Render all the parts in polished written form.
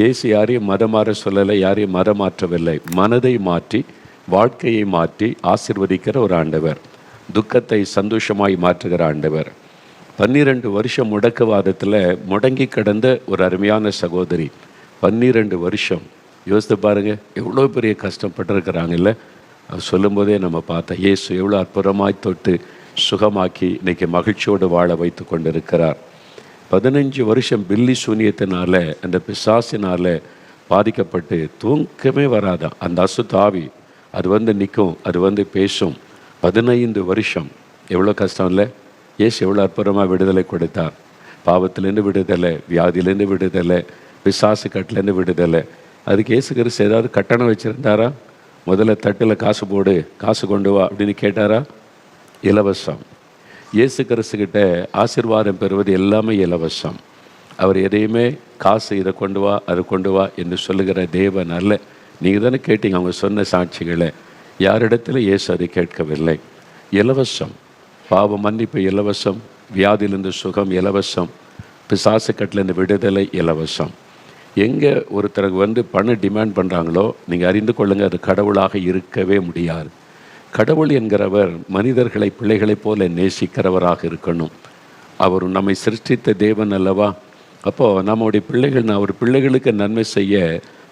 இயேசு யாரையும் மதம் மாற சொல்லலை, யாரையும் மதம் மாற்றவில்லை. மனதை மாற்றி வாழ்க்கையை மாற்றி ஆசீர்வதிக்கிற ஒரு ஆண்டவர், துக்கத்தை சந்தோஷமாய் மாற்றுகிற ஆண்டவர். 12 வருஷம் முடக்குவாதத்தில் முடங்கி கிடந்த ஒரு அருமையான சகோதரி, 12 வருஷம் யோசித்து பாருங்கள், எவ்வளோ பெரிய கஷ்டப்பட்டிருக்கிறாங்கல்ல. அது சொல்லும்போதே நம்ம பார்த்தோம் இயேசு எவ்வளோ அற்புதமாய் தொட்டு சுகமாக்கி இன்றைக்கி மகிழ்ச்சியோடு வாழ வைத்து கொண்டிருக்கிறார். 15 வருஷம் பில்லி சூனியத்தினால, அந்த பிசாசினால் பாதிக்கப்பட்டு தூக்கமே வராதான் அந்த அசுத்தாவி. அது வந்து நிற்கும், அது வந்து பேசும். 15 வருஷம் எவ்வளோ கஷ்டம் இல்லை. இயேசு எவ்வளோ அற்புதமாக விடுதலை கொடுத்தார். பாவத்திலேருந்து விடுதலை, வியாதியிலேருந்து விடுதலை, பிசாசு கட்டிலேருந்து விடுதலை. அதுக்கு இயேசு கிறிஸ்து ஏதாவது கட்டணம் வச்சுருந்தாரா? முதல்ல தட்டில் காசு போடு, காசு கொண்டு வா அப்படின்னு கேட்டாரா? இலவசம். இயேசு கிறிஸ்துக்கிட்ட ஆசீர்வாதம் பெறுவது எல்லாமே இலவசம். அவர் எதையுமே காசு இதை கொண்டு வா அதை கொண்டு வா என்று சொல்லுகிற தேவன் அல்ல. நீங்கள் தானே கேட்டீங்க அவங்க சொன்ன சாட்சிகளை. யாரிடத்தில் இயேசு அதை கேட்கவில்லை. இலவசம். பாவ மன்னிப்பு இலவசம், வியாதியிலிருந்து சுகம் இலவசம், பிசாசு கட்டிலேருந்து விடுதலை இலவசம். எங்கே ஒருத்தருக்கு வந்து பணம் டிமாண்ட் பண்ணுறாங்களோ நீங்கள் அறிந்து கொள்ளுங்கள், அது கடவுளாக இருக்கவே முடியாது. கடவுள் என்கிறவர் மனிதர்களை பிள்ளைகளைப் போல நேசிக்கிறவராக இருக்கணும். அவர் நம்மை சிருஷ்டித்த தேவன் அல்லவா. அப்போது நம்முடைய பிள்ளைகள், அவர் பிள்ளைகளுக்கு நன்மை செய்ய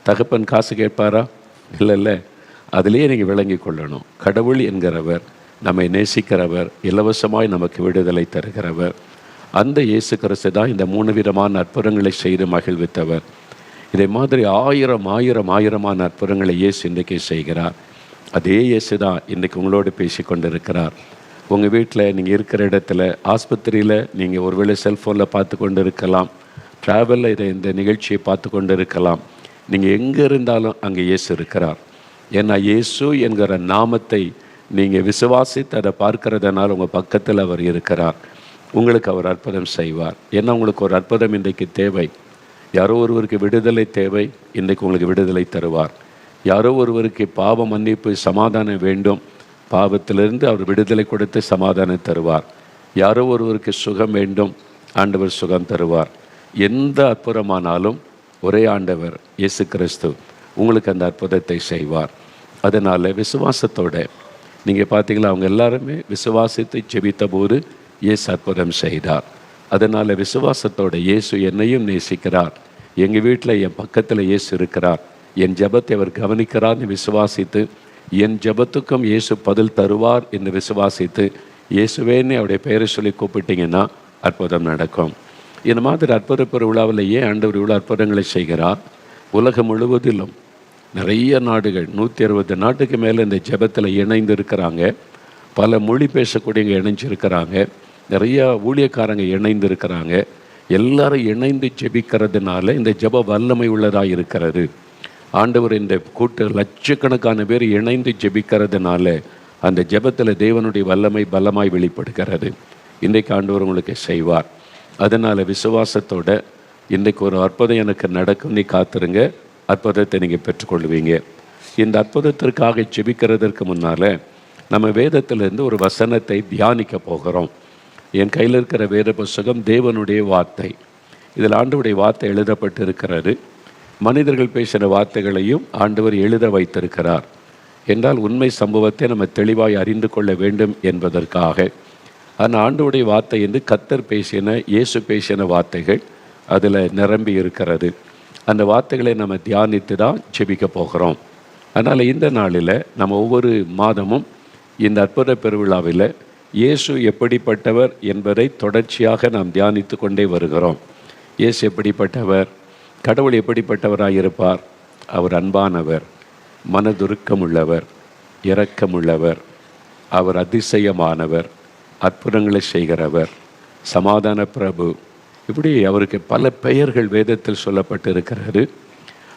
தகப்பன் காசு கேட்பாரா? இல்லை. அதிலேயே நீங்கள் விளங்கி கொள்ளணும். கடவுள் என்கிறவர் நம்மை நேசிக்கிறவர், இலவசமாய் நமக்கு விடுதலை தருகிறவர். அந்த இயேசு கிறிஸ்து தான் இந்த 3 விதமான அற்புதங்களை செய்து மகிழ்வித்தவர். இதை மாதிரி ஆயிரமான அற்புதங்களை இயேசு இன்றைக்கு செய்கிறார். அதே இயேசு தான் இன்றைக்கி உங்களோடு பேசி கொண்டிருக்கிறார். உங்கள் வீட்டில், நீங்கள் இருக்கிற இடத்துல, ஆஸ்பத்திரியில் நீங்கள் ஒருவேளை செல்ஃபோனில் பார்த்து கொண்டு இருக்கலாம், ட்ராவலில் இந்த நிகழ்ச்சியை பார்த்து கொண்டு இருக்கலாம். நீங்கள் எங்கே இருந்தாலும் அங்கே இயேசு இருக்கிறார். ஏன்னா இயேசு என்கிற நாமத்தை நீங்கள் விசுவாசித்து அதை பார்க்கிறதுனால உங்கள் பக்கத்தில் அவர் இருக்கிறார். உங்களுக்கு அவர் அற்புதம் செய்வார். ஏன்னா உங்களுக்கு ஒரு அற்புதம் இன்றைக்கு தேவை. யாரோ ஒருவருக்கு விடுதலை தேவை, இன்றைக்கு உங்களுக்கு விடுதலை தருவார். யாரோ ஒருவருக்கு பாவ மன்னிப்பு, சமாதானம் வேண்டும், பாவத்திலிருந்து அவர் விடுதலை கொடுத்து சமாதானம் தருவார். யாரோ ஒருவருக்கு சுகம் வேண்டும், ஆண்டவர் சுகம் தருவார். எந்த அற்புதமானாலும் ஒரே ஆண்டவர் இயேசு கிறிஸ்து உங்களுக்கு அந்த அற்புதத்தை செய்வார். அதனால் விசுவாசத்தோட நீங்கள் பார்த்தீங்களா, அவங்க எல்லாருமே விசுவாசித்து ஜெபித்த போது இயேசு அற்புதம் செய்தார். அதனால் விசுவாசத்தோட இயேசு என்னையும் நேசிக்கிறார், எங்கள் வீட்டில் என் பக்கத்தில் இயேசு இருக்கிறார், என் ஜெபத்தை அவர் கவனிக்கிறார்னு விசுவாசித்து, என் ஜெபத்துக்கும் இயேசு பதில் தருவார் என்று விசுவாசித்து, இயேசுவேன்னு அவருடைய பெயரை சொல்லி கூப்பிட்டீங்கன்னா அற்புதம் நடக்கும். இந்த மாதிரி அற்புத பெருவிழாவில் ஏன் ஆண்டவர் இவ்வளோ அற்புதங்களை செய்கிறார்? உலகம் முழுவதிலும் நிறைய நாடுகள், 160 நாட்டுக்கு மேலே இந்த ஜெபத்தில் இணைந்து இருக்கிறாங்க. பல மொழி பேசக்கூடியவங்க இணைஞ்சிருக்கிறாங்க. நிறைய ஊழியக்காரங்க இணைந்து இருக்கிறாங்க. எல்லாரும் இணைந்து ஜெபிக்கிறதுனால இந்த ஜெப வல்லமை உள்ளதாக இருக்கிறது. ஆண்டவர் இந்த கூட்டு லட்சக்கணக்கான பேர் இணைந்து ஜெபிக்கிறதுனால அந்த ஜெபத்தில் தேவனுடைய வல்லமை பலமாய் வெளிப்படுகிறது. இன்றைக்கு ஆண்டவர் உங்களுக்கு செய்வார். அதனால் விசுவாசத்தோட இன்றைக்கு ஒரு அற்புதம் எனக்கு நடக்கும், நீ காத்துருங்க, அற்புதத்தை நீங்கள் பெற்றுக்கொள்வீங்க. இந்த அற்புதத்திற்காக ஜெபிக்கிறதற்கு முன்னால் நம்ம வேதத்திலிருந்து ஒரு வசனத்தை தியானிக்க போகிறோம். என் கையில் இருக்கிற வேத புஸ்தகம் தேவனுடைய வார்த்தை. இதில் ஆண்டவருடைய வார்த்தை எழுதப்பட்டு இருக்கிறது. மனிதர்கள் பேசின வார்த்தைகளையும் ஆண்டவர் எழுத வைத்திருக்கிறார். என்றால் உண்மை சம்பவத்தை நம்ம தெளிவாய் அறிந்து கொள்ள வேண்டும் என்பதற்காக. ஆனால் ஆண்டவருடைய வார்த்தை என்று கர்த்தர் பேசின, இயேசு பேசின வார்த்தைகள் அதில் நிரம்பி இருக்கிறது. அந்த வார்த்தைகளை நம்ம தியானித்து தான் ஜெபிக்க போகிறோம். அதனால் இந்த நாளில் நம்ம ஒவ்வொரு மாதமும் இந்த அற்புத பெருவிழாவில் இயேசு எப்படிப்பட்டவர் என்பதை தொடர்ச்சியாக நாம் தியானித்து கொண்டே வருகிறோம். இயேசு எப்படிப்பட்டவர்? கடவுள் எப்படிப்பட்டவராக இருப்பார்? அவர் அன்பானவர், மனதுருக்கமுள்ளவர், இரக்கமுள்ளவர், அவர் அதிசயமானவர், அற்புதங்களை செய்கிறவர், சமாதான பிரபு. இப்படி அவருக்கு பல பெயர்கள் வேதத்தில் சொல்லப்பட்டு இருக்கிறது.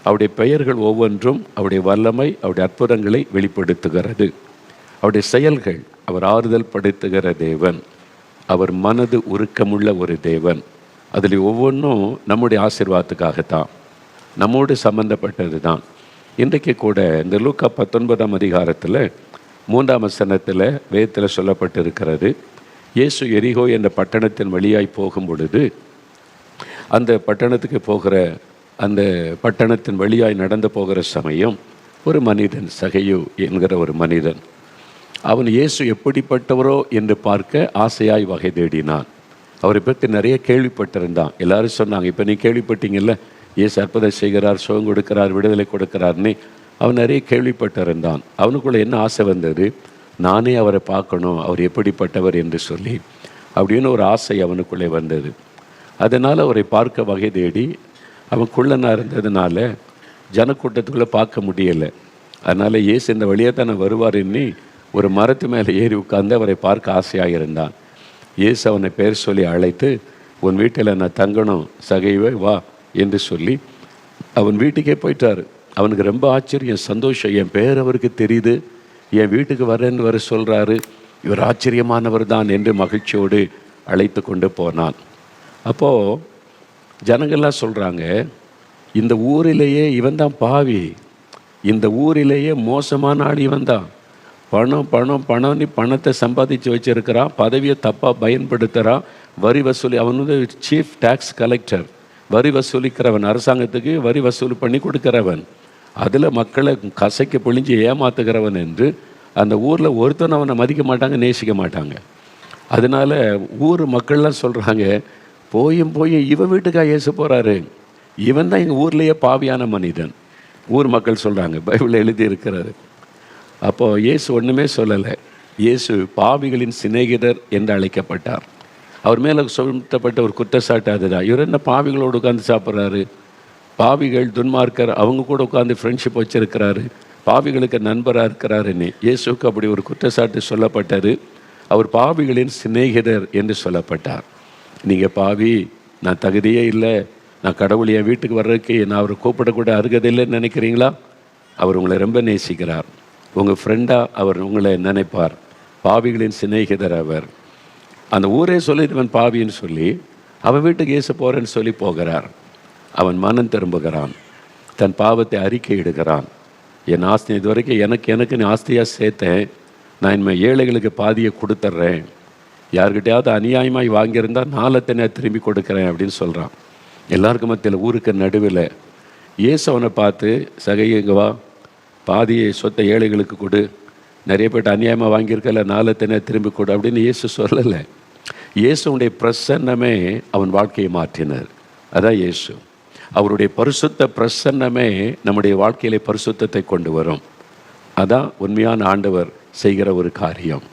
அவருடைய பெயர்கள் ஒவ்வொன்றும் அவருடைய வல்லமை, அவருடைய அற்புதங்களை வெளிப்படுத்துகிறது. அவருடைய செயல்கள், அவர் ஆறுதல் படுத்துகிற தேவன், அவர் மனது உருக்கமுள்ள ஒரு தேவன். அதில் ஒவ்வொன்றும் நம்முடைய ஆசீர்வாதத்துக்காகத்தான், நம்மோடு சம்பந்தப்பட்டது தான். இன்றைக்கு கூட இந்த லூக்கா 19ஆம் அதிகாரத்தில் 3ஆம் வசனத்தில் வேதத்தில் சொல்லப்பட்டு இருக்கிறது. இயேசு எரிகோ என்ற பட்டணத்தின் வழியாய் போகும் பொழுது அந்த பட்டணத்துக்கு போகிற அந்த பட்டணத்தின் வழியாய் நடந்து போகிற சமயம் ஒரு மனிதன், சகையு என்கிற ஒரு மனிதன், அவன் இயேசு எப்படிப்பட்டவரோ என்று பார்க்க ஆசையாய் வகை தேடினான். அவரை பற்றி நிறைய கேள்விப்பட்டிருந்தான். எல்லாரும் சொன்னாங்க, இப்போ நீ கேள்விப்பட்டீங்கல்ல, இயேசு அற்புதம் செய்கிறார், சுகம் கொடுக்கிறார், விடுதலை கொடுக்கிறார்னு. அவன் நிறைய கேள்விப்பட்டிருந்தான். அவனுக்குள்ளே என்ன ஆசை வந்தது, நானே அவரை பார்க்கணும், அவர் எப்படிப்பட்டவர் என்று சொல்லி அப்படின்னு ஒரு ஆசை அவனுக்குள்ளே வந்தது. அதனால் அவரை பார்க்க வகை தேடி, அவன் குள்ளனாக இருந்ததுனால ஜனக்கூட்டத்துக்குள்ளே பார்க்க முடியலை. அதனால் இயேசு இந்த வழியாக தானே வருவாருன்னு ஒரு மரத்து மேலே ஏறி உட்கார்ந்து அவரை பார்க்க ஆசையாக இருந்தான். இயேசு அவனை பேர் சொல்லி அழைத்து, உன் வீட்டில் நான் தங்கணும், சகைவே வா என்று சொல்லி அவன் வீட்டுக்கே போயிட்டார். அவனுக்கு ரொம்ப ஆச்சரியம், சந்தோஷம். என் பேர் அவருக்கு தெரியுது, என் வீட்டுக்கு வரேன்னு வர சொல்கிறாரு, இவர் ஆச்சரியமானவர் தான் என்று மகிழ்ச்சியோடு அழைத்து கொண்டு போனான். அப்போது ஜனங்கள்லாம் சொல்கிறாங்க, இந்த ஊரிலேயே இவன் தான் பாவி, இந்த ஊரிலேயே மோசமான ஆள் இவன் தான். பணம் பணம் பணம்னு பணத்தை சம்பாதிச்சு வச்சுருக்கிறான், பதவியை தப்பாக பயன்படுத்துகிறான், வரி வசூலி. அவன் வந்து சீஃப் டேக்ஸ் கலெக்டர், வரி வசூலிக்கிறவன், அரசாங்கத்துக்கு வரி வசூல் பண்ணி கொடுக்கிறவன், அதில் மக்களை கசைக்கு பிழிஞ்சு ஏமாத்துகிறவன் என்று அந்த ஊரில் ஒருத்தன் அவனை மதிக்க மாட்டாங்க, நேசிக்க மாட்டாங்க. அதனால் ஊர் மக்கள்லாம் சொல்கிறாங்க, போயும் இவன் வீட்டுக்காக இயேசு போகிறாரு, இவன் தான் எங்கள் ஊர்லேயே பாவியான மனிதன். ஊர் மக்கள் சொல்கிறாங்க, பைபிளில் எழுதி இருக்கிறது. அப்போது இயேசு ஒன்றுமே சொல்லலை. இயேசு பாவிகளின் சிநேகிதர் என்று அழைக்கப்பட்டார். அவர் மேலே சுமத்தப்பட்ட ஒரு குற்றச்சாட்டு அதுதான். இவர் என்ன பாவிகளோடு உட்காந்து சாப்பிட்றாரு, பாவிகள் துன்மார்க்கர் அவங்க கூட உட்காந்து ஃப்ரெண்ட்ஷிப் வச்சுருக்கிறாரு, பாவிகளுக்கு நண்பராக இருக்கிறாருன்னு இயேசுக்கு அப்படி ஒரு குற்றச்சாட்டு சொல்லப்பட்டது. அவர் பாவிகளின் சிநேகிதர் என்று சொல்லப்பட்டார். நீங்கள் பாவி, நான் தகுதியே இல்லை, நான் கடவுள் என் வீட்டுக்கு வர்றதுக்கு நான் அவரை கூப்பிடக்கூட அருகதில்லைன்னு நினைக்கிறீங்களா? அவர் உங்களை ரொம்ப நேசிக்கிறார். உங்கள் ஃப்ரெண்டாக அவர் உங்களை நினைப்பார். பாவிகளின் சிநேகிதர் அவர். அந்த ஊரே சொல்லிடுவன் பாவின்னு சொல்லி அவன் வீட்டுக்கு இயேசு போகிறேன்னு சொல்லி போகிறார். அவன் மனம் திரும்புகிறான், தன் பாவத்தை அறிக்கையிடுகிறான். என் ஆஸ்தி இது வரைக்கும் எனக்கு நீ ஆஸ்தியாக சேர்த்தேன், நான் இனிமேல் ஏழைகளுக்கு பாதியை கொடுத்துட்றேன், யார்கிட்டையாவது அநியாயமாய் வாங்கியிருந்தால் நாளத்தனை திரும்பி கொடுக்குறேன் அப்படின்னு சொல்கிறான். எல்லாருக்கும் மத்தியில் ஊருக்கு நடுவில் இயேசு அவனை பார்த்து, சகைங்க வா, பாதியை சொத்தை ஏழைகளுக்கு கொடு, நிறைய பேர் அநியாயமாக வாங்கியிருக்கல, நாளத்தனை திரும்பி கொடு அப்படின்னு இயேசு சொல்லலை. இயேசுடைய பிரசன்னமே அவன் வாழ்க்கையை மாற்றினார். அதான் இயேசு. அவருடைய பரிசுத்த பிரசன்னமே நம்முடைய வாழ்க்கையிலே பரிசுத்தத்தை கொண்டு வரும். அதான் உண்மையான ஆண்டவர் செய்கிற ஒரு காரியம்.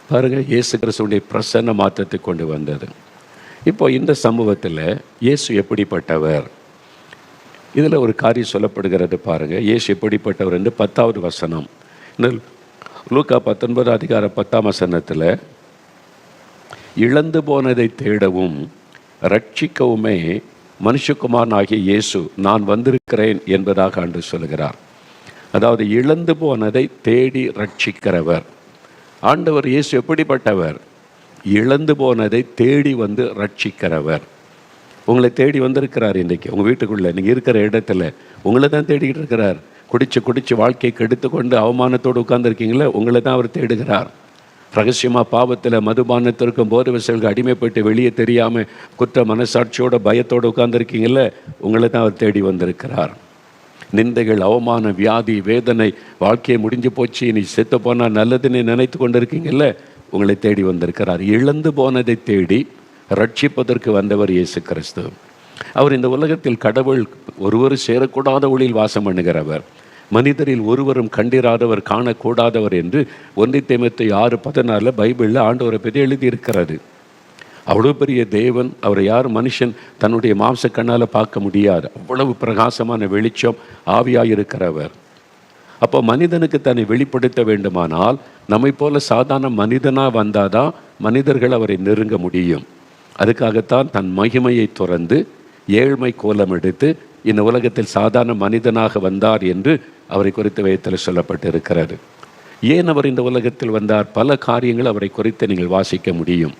பாருங்கள், இயேசு கிறிஸ்துவுடைய பிரசன்ன மாற்றத்தை கொண்டு வந்தது. இப்போ இந்த சமூகத்தில் இயேசு எப்படிப்பட்டவர், இதில் ஒரு காரியம் சொல்லப்படுகிறது பாருங்கள். இயேசு எப்படிப்பட்டவர் என்று 10வது வசனம், லூக்கா 19 அதிகாரம் 10ஆம் வசனத்தில், இழந்து போனதை தேடவும் ரட்சிக்கவுமே மனுஷகுமாரன் ஆகிய இயேசு நான் வந்திருக்கிறேன் என்பதாக ஆண்டு சொல்கிறார். அதாவது இழந்து போனதை தேடி ரட்சிக்கிறவர் ஆண்டவர் இயேசு. எப்படிப்பட்டவர்? இழந்து போனதை தேடி வந்து ரட்சிக்கிறவர். உங்களை தேடி வந்திருக்கிறார். இன்றைக்கி உங்கள் வீட்டுக்குள்ளே நீங்கள் இருக்கிற இடத்துல உங்களை தான் தேடிக்கிட்டு இருக்கிறார். குடிச்சு வாழ்க்கையை கெடுத்து கொண்டு அவமானத்தோடு உட்கார்ந்துருக்கீங்களே, உங்களை தான் அவர் தேடுகிறார். ரகசியமாக பாவத்தில் மதுபானத்திற்கும் போதை வசல்களுக்கு அடிமைப்பட்டு வெளியே தெரியாமல் குற்ற மனசாட்சியோட பயத்தோடு உட்கார்ந்துருக்கீங்களே, உங்களை தான் அவர் தேடி வந்திருக்கிறார். நிந்தைகள், அவமான, வியாதி, வேதனை, வாழ்க்கையை முடிஞ்சு போச்சு, நீ செத்து போனால் நல்லதுன்னு நினைத்து கொண்டு இருக்கீங்கல்ல, உங்களை தேடி வந்திருக்கிறார். இழந்து போனதை தேடி ரட்சிப்பதற்கு வந்தவர் இயேசு கிறிஸ்து. அவர் இந்த உலகத்தில் கடவுள் ஒருவர் சேரக்கூடாத ஒளியில் வாசம் பண்ணுகிறவர், மனிதரில் ஒருவரும் கண்டிராதவர், காணக்கூடாதவர் என்று 1 தீமோத்தேயு 6:14 பைபிளில் ஆண்டவரை பற்றி எழுதியிருக்கிறது. அவ்வளோ பெரிய தேவன், அவரை யார் மனுஷன் தன்னுடைய மாம்ச கண்ணால் பார்க்க முடியாது. அவ்வளவு பிரகாசமான வெளிச்சம், ஆவியாக இருக்கிறவர். அப்போ மனிதனுக்கு தன்னை வெளிப்படுத்த வேண்டுமானால் நம்மை போல சாதாரண மனிதனாக வந்தாதான் மனிதர்கள் அவரை நெருங்க முடியும். அதுக்காகத்தான் தன் மகிமையை துறந்து ஏழ்மை கோலம் எடுத்து இந்த உலகத்தில் சாதாரண மனிதனாக வந்தார் என்று அவரை குறித்து வேதத்தில் சொல்லப்பட்டிருக்கிறது. ஏன் அவர் இந்த உலகத்தில் வந்தார்? பல காரியங்கள் அவரை குறித்து நீங்கள் வாசிக்க முடியும்.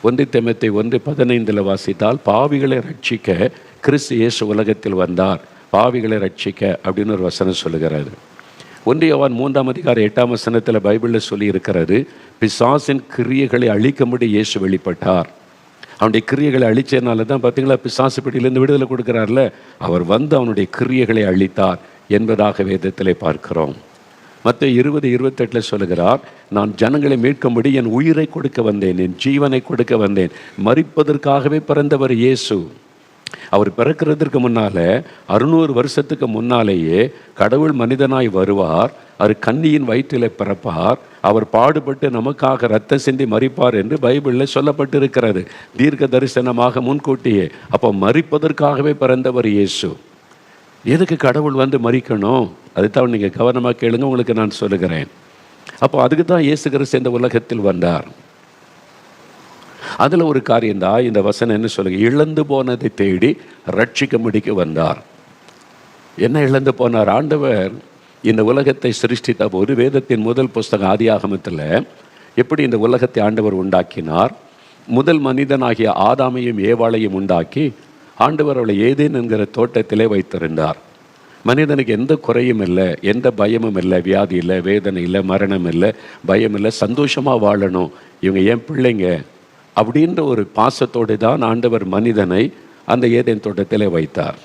1 தீமோத்தேயு 1:15 வாசித்தால், பாவிகளை ரட்சிக்க கிறிஸ்து இயேசு உலகத்தில் வந்தார், பாவிகளை ரட்சிக்க அப்படின்னு ஒரு வசனம் சொல்லுகிறாரு. 1 யோவான் 3ஆம் அதிகாரம் 8ஆம் வசனத்தில் பைபிளில் சொல்லி இருக்கிறது, பிசாசின் கிரியைகளை அழிக்கும்படி இயேசு வெளிப்பட்டார். அவனுடைய கிரியைகளை அழிச்சதுனால தான் பார்த்தீங்களா பிசாசு பிடியிலேருந்து விடுதலை கொடுக்குறார்ல. அவர் வந்து அவனுடைய கிரியைகளை அழித்தார் என்பதாக வேதத்திலே பார்க்கிறோம். மத்தேயு 20:28 சொல்லுகிறார், நான் ஜனங்களை மீட்கும்படி என் உயிரை கொடுக்க வந்தேன், என் ஜீவனை கொடுக்க வந்தேன். மரிப்பதற்காகவே பிறந்தவர் இயேசு. அவர் பிறக்கிறதுக்கு முன்னால 600 வருஷத்துக்கு முன்னாலேயே கடவுள் மனிதனாய் வருவார், அவர் கன்னியின் வயிற்றிலே பிறப்பார், அவர் பாடுபட்டு நமக்காக ரத்தம் சிந்தி மரிப்பார் என்று பைபிளில் சொல்லப்பட்டிருக்கிறது, தீர்க்க தரிசனமாக முன்கூட்டியே. அப்போ மரிப்பதற்காகவே பிறந்தவர் இயேசு. எதுக்கு கடவுள் வந்து மரிக்கணும்? அதுதான் நீங்கள் கவனமாக கேளுங்க, உங்களுக்கு நான் சொல்லுகிறேன். அப்போ அதுக்கு தான் இயேசு கிறிஸ்து இந்த உலகத்தில் வந்தார். அதில் ஒரு காரியம்தான் இந்த வசனம் என்ன சொல்லுங்க, இழந்து போனதை தேடி ரட்சிக்கும்படிக்கு வந்தார். என்ன இழந்து போனார்? ஆண்டவர் இந்த உலகத்தை சிருஷ்டித்த போது வேதத்தின் முதல் புஸ்தகம் ஆதியாகமத்தில் எப்படி இந்த உலகத்தை ஆண்டவர் உண்டாக்கினார், முதல் மனிதனாகிய ஆதாமையும் ஏவாளையும் உண்டாக்கி ஆண்டவர் அவளை ஏதேன் என்கிற தோட்டத்திலே வைத்திருந்தார். மனிதனுக்கு எந்த குறையும் இல்லை, எந்த பயமும் இல்லை, வியாதி இல்லை, வேதனை இல்லை, மரணம் இல்லை, பயம் இல்லை, சந்தோஷமாக வாழணும், இவங்க ஏன் பிள்ளைங்க அப்படின்ற ஒரு பாசத்தோடு தான் ஆண்டவர் மனிதனை அந்த ஏதேன் தோட்டத்திலே வைத்தார்.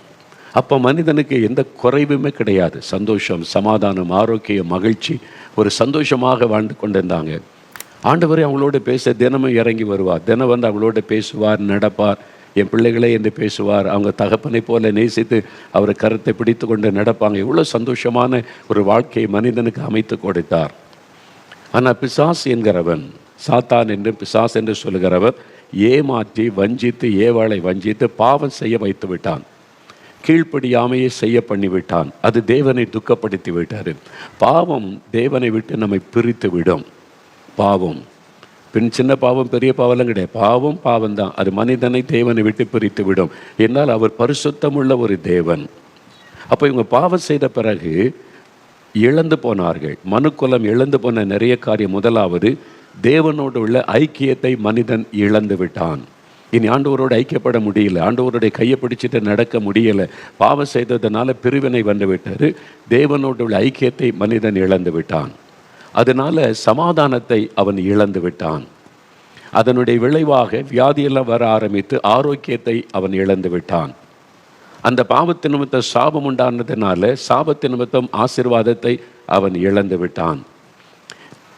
அப்போ மனிதனுக்கு எந்த குறைவுமே கிடையாது, சந்தோஷம், சமாதானம், ஆரோக்கியம், மகிழ்ச்சி, ஒரு சந்தோஷமாக வாழ்ந்து கொண்டிருந்தாங்க. ஆண்டவரே அவங்களோட பேச தினமும் இறங்கி வருவார், தினம் வந்து அவங்களோட பேசுவார், நடப்பார், என் பிள்ளைகளே என்று பேசுவார். அவங்க தகப்பனை போல நேசித்து அவரை கருத்தை பிடித்து கொண்டு நடப்பாங்க. எவ்வளோ சந்தோஷமான ஒரு வாழ்க்கையை மனிதனுக்கு அமைத்து கொடுத்தார். ஆனால் பிசாசு என்கிறவன், சாத்தான் என்று பிசாசு என்று சொல்லுகிறவர், ஏமாற்றி வஞ்சித்து ஏவாளை வஞ்சித்து பாவம் செய்ய வைத்து விட்டான், கீழ்ப்படியாமையை செய்ய பண்ணிவிட்டான். அது தேவனை துக்கப்படுத்தி விட்டார். பாவம் தேவனை விட்டு நம்மை பிரித்து விடும். பாவம் சின்ன பாவம் பெரிய பாவம்லாம் கிடையாது, பாவம் பாவம் தான். அது மனிதனை தேவனை விட்டு பிரித்து விடும். என்னால் அவர் பரிசுத்தமுள்ள ஒரு தேவன். அப்போ இவங்க பாவம் செய்த பிறகு இழந்து போனார்கள். மனுக்குலம் இழந்து போன நிறைய காரியம். முதலாவது, தேவனோடு உள்ள ஐக்கியத்தை மனிதன் இழந்து விட்டான். இனி ஆண்டவரோடு ஐக்கியப்பட முடியல, ஆண்டவருடைய கையை பிடிச்சிட்டு நடக்க முடியலை. பாவம் செய்ததுனால பிரிவினை வந்து விட்டார். தேவனோடு உள்ள ஐக்கியத்தை மனிதன் இழந்து விட்டான். அதனால சமாதானத்தை அவன் இழந்து விட்டான். அதனுடைய விளைவாக வியாதியெல்லாம் வர ஆரம்பித்து ஆரோக்கியத்தை அவன் இழந்து விட்டான். அந்த பாவத்தின் நிமித்தம் சாபம் உண்டானதுனால சாபத்தின் நிமித்தம் ஆசீர்வாதத்தை அவன் இழந்து விட்டான்.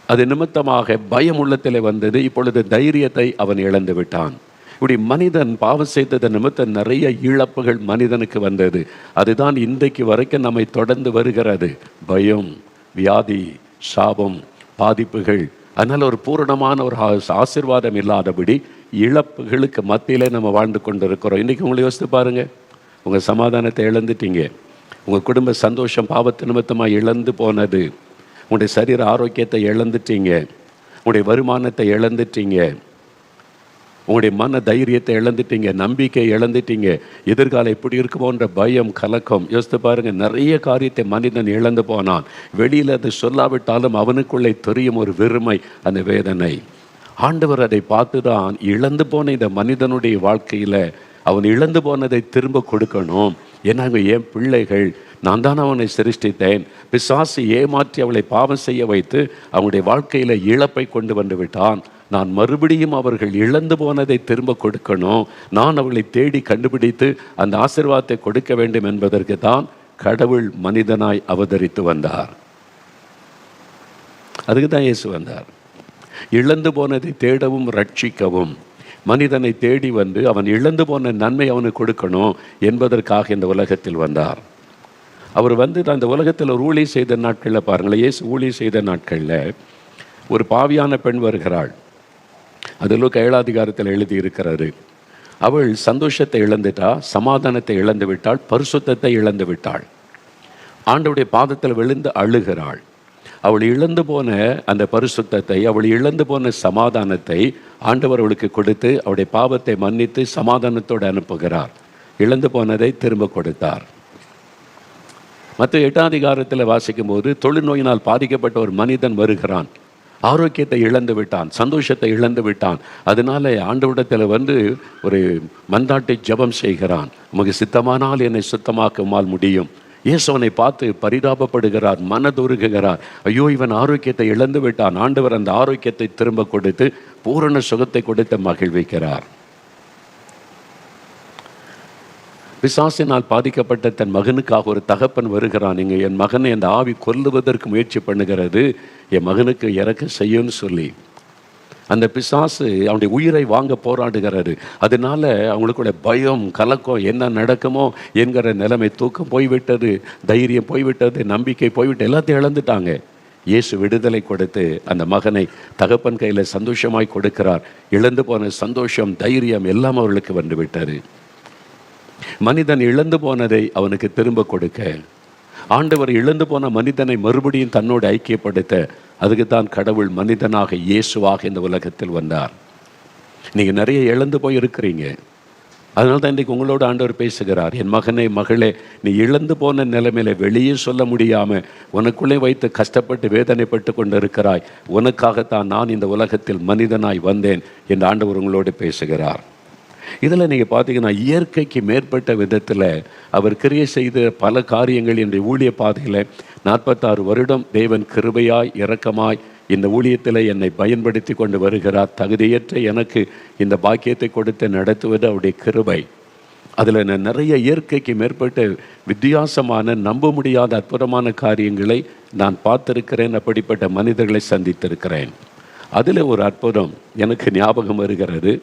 அது நிமித்தமாக பயம் உள்ளத்தில் வந்தது. இப்பொழுது தைரியத்தை அவன் இழந்து விட்டான். இப்படி மனிதன் பாவம் செய்தது நிமித்தம் நிறைய இழப்புகள் மனிதனுக்கு வந்தது. அதுதான் இன்றைக்கு வரைக்கும் நம்மை தொடர்ந்து வருகிறது. பயம், வியாதி, சாபம், பாதிப்புகள். அதனால் ஒரு பூரணமான ஒரு ஆசீர்வாதம் இல்லாதபடி இழப்புகளுக்கு மத்தியிலே நம்ம வாழ்ந்து கொண்டு இருக்கிறோம். இன்றைக்கி உங்களை யோசித்து பாருங்கள், உங்கள் சமாதானத்தை இழந்துட்டீங்க, உங்கள் குடும்ப சந்தோஷம் பாவத்து நிமித்தமாக இழந்து போனது, உங்களுடைய சரீர ஆரோக்கியத்தை இழந்துட்டீங்க, உங்களுடைய வருமானத்தை இழந்துட்டீங்க, உங்களுடைய மன தைரியத்தை இழந்துட்டீங்க, நம்பிக்கை இழந்துட்டீங்க, எதிர்காலம் எப்படி இருக்குமோன்ற பயம், கலக்கம். யோசித்து பாருங்கள், நிறைய காரியத்தை மனிதன் இழந்து போனான். வெளியில் அது சொல்லாவிட்டாலும் அவனுக்குள்ளே தெரியும் ஒரு வெறுமை, அந்த வேதனை. ஆண்டவர் அதை பார்த்து தான் இழந்து போன இந்த மனிதனுடைய வாழ்க்கையில் அவன் இழந்து போனதை திரும்ப கொடுக்கணும். ஏன்னா என் பிள்ளைகள், நான் தான் அவனை சிருஷ்டித்தேன். பிசாசு ஏமாற்றி அவளை பாவம் செய்ய வைத்து அவனுடைய வாழ்க்கையில் இழப்பை கொண்டு வந்து விட்டான். நான் மறுபடியும் அவர்கள் இழந்து போனதை திரும்ப கொடுக்கணும். நான் அவளை தேடி கண்டுபிடித்து அந்த ஆசீர்வாதத்தை கொடுக்க வேண்டும் என்பதற்கு தான் கடவுள் மனிதனாய் அவதரித்து வந்தார். அதுக்கு தான் இயேசு வந்தார். இழந்து போனதை தேடவும் ரட்சிக்கவும் மனிதனை தேடி வந்து அவன் இழந்து போன நன்மை அவனுக்கு கொடுக்கணும் என்பதற்காக இந்த உலகத்தில் வந்தார். அவர் வந்து அந்த உலகத்தில் ஒரு ஊழியம் செய்த நாட்களில் பாருங்களேன், இயேசு ஊழியம் செய்த நாட்களில் ஒரு பாவியான பெண் வருகிறாள். அது லூக்கா 7 அதிகாரத்தில் எழுதி இருக்கிறாரு. அவள் சந்தோஷத்தை இழந்துட்டா, சமாதானத்தை இழந்து விட்டாள், பரிசுத்தத்தை இழந்து விட்டாள். ஆண்டவருடைய பாதத்தில் விழுந்து அழுகிறாள். அவள் இழந்து போன அந்த பரிசுத்தத்தை, அவள் இழந்து போன சமாதானத்தை ஆண்டவர் அவளுக்கு கொடுத்து அவளுடைய பாவத்தை மன்னித்து சமாதானத்தோடு அனுப்புகிறார். இழந்து போனதை திரும்ப கொடுத்தார். மற்ற 8 அதிகாரத்தில் வாசிக்கும் போது தொழுநோயினால் பாதிக்கப்பட்ட ஒரு மனிதன் வருகிறான். ஆரோக்கியத்தை இழந்து விட்டான், சந்தோஷத்தை இழந்து விட்டான். அதனால ஆண்டவரிடத்தில் வந்து ஒரு மன்றாட்டை ஜெபம் செய்கிறான். உமக்கு சித்தமானால் என்னை சுத்தமாக்குமால் முடியும். இயேசுவனை பார்த்து பரிதாபப்படுகிறார், மனதுருகுகிறார். ஐயோ, இவன் ஆரோக்கியத்தை இழந்து விட்டான். ஆண்டவர் அந்த ஆரோக்கியத்தை திரும்ப கொடுத்து பூரண சுகத்தை கொடுத்து மகிழ்விக்கிறார். பிசாசினால் பாதிக்கப்பட்ட தன் மகனுக்காக ஒரு தகப்பன் வருகிறான். நீங்கள் என் மகனை அந்த ஆவி கொல்லுவதற்கு முயற்சி பண்ணுகிறது, என் மகனுக்கு இறக்க செய்யும்னு சொல்லி அந்த பிசாசு அவனுடைய உயிரை வாங்க போராடுகிறாரு. அதனால அவங்களுக்குள்ள பயம், கலக்கம், என்ன நடக்குமோ என்கிற நிலைமை, தூக்கம் போய்விட்டது, தைரியம் போய்விட்டது, நம்பிக்கை போய்விட்டு எல்லாத்தையும் இழந்துட்டாங்க. இயேசு விடுதலை கொடுத்து அந்த மகனை தகப்பன் கையில் சந்தோஷமாய் கொடுக்கிறார். இழந்து போன சந்தோஷம், தைரியம் எல்லாம் அவர்களுக்கு வந்து விட்டாரு. மனிதன் இழந்து போனதை அவனுக்கு திரும்ப கொடுக்க, ஆண்டவர் இழந்து போன மனிதனை மறுபடியும் தன்னோடு ஐக்கியப்படுத்த, அதுக்கு தான் கடவுள் மனிதனாக இயேசுவாக இந்த உலகத்தில் வந்தார். நீங்கள் நிறைய இழந்து போய் இருக்கிறீங்க. அதனால தான் இன்றைக்கு உங்களோட ஆண்டவர் பேசுகிறார். என் மகனே, மகளே, நீ இழந்து போன நிலைமையில வெளியே சொல்ல முடியாமல் உனக்குள்ளே வைத்து கஷ்டப்பட்டு வேதனைப்பட்டு கொண்டு இருக்கிறாய். உனக்காகத்தான் நான் இந்த உலகத்தில் மனிதனாய் வந்தேன் என்று ஆண்டவர் உங்களோடு பேசுகிறார். இதில் நீங்கள் பார்த்தீங்கன்னா, இயற்கைக்கு மேற்பட்ட விதத்தில் அவர் கிரியை செய்த பல காரியங்கள் என்னுடைய ஊழிய பாதையில் 46 வருடம் தேவன் கிருபையாய் இரக்கமாய் இந்த ஊழியத்தில் என்னை பயன்படுத்தி கொண்டு வருகிறார். தகுதியற்ற எனக்கு இந்த பாக்கியத்தை கொடுத்து நடத்துவது அவருடைய கிருபை. அதில் நான் நிறைய இயற்கைக்கு மேற்பட்ட வித்தியாசமான, நம்ப முடியாத அற்புதமான காரியங்களை நான் பார்த்திருக்கிறேன். அப்படிப்பட்ட மனிதர்களை சந்தித்திருக்கிறேன். அதில் ஒரு அற்புதம் எனக்கு ஞாபகம் வருகிறது.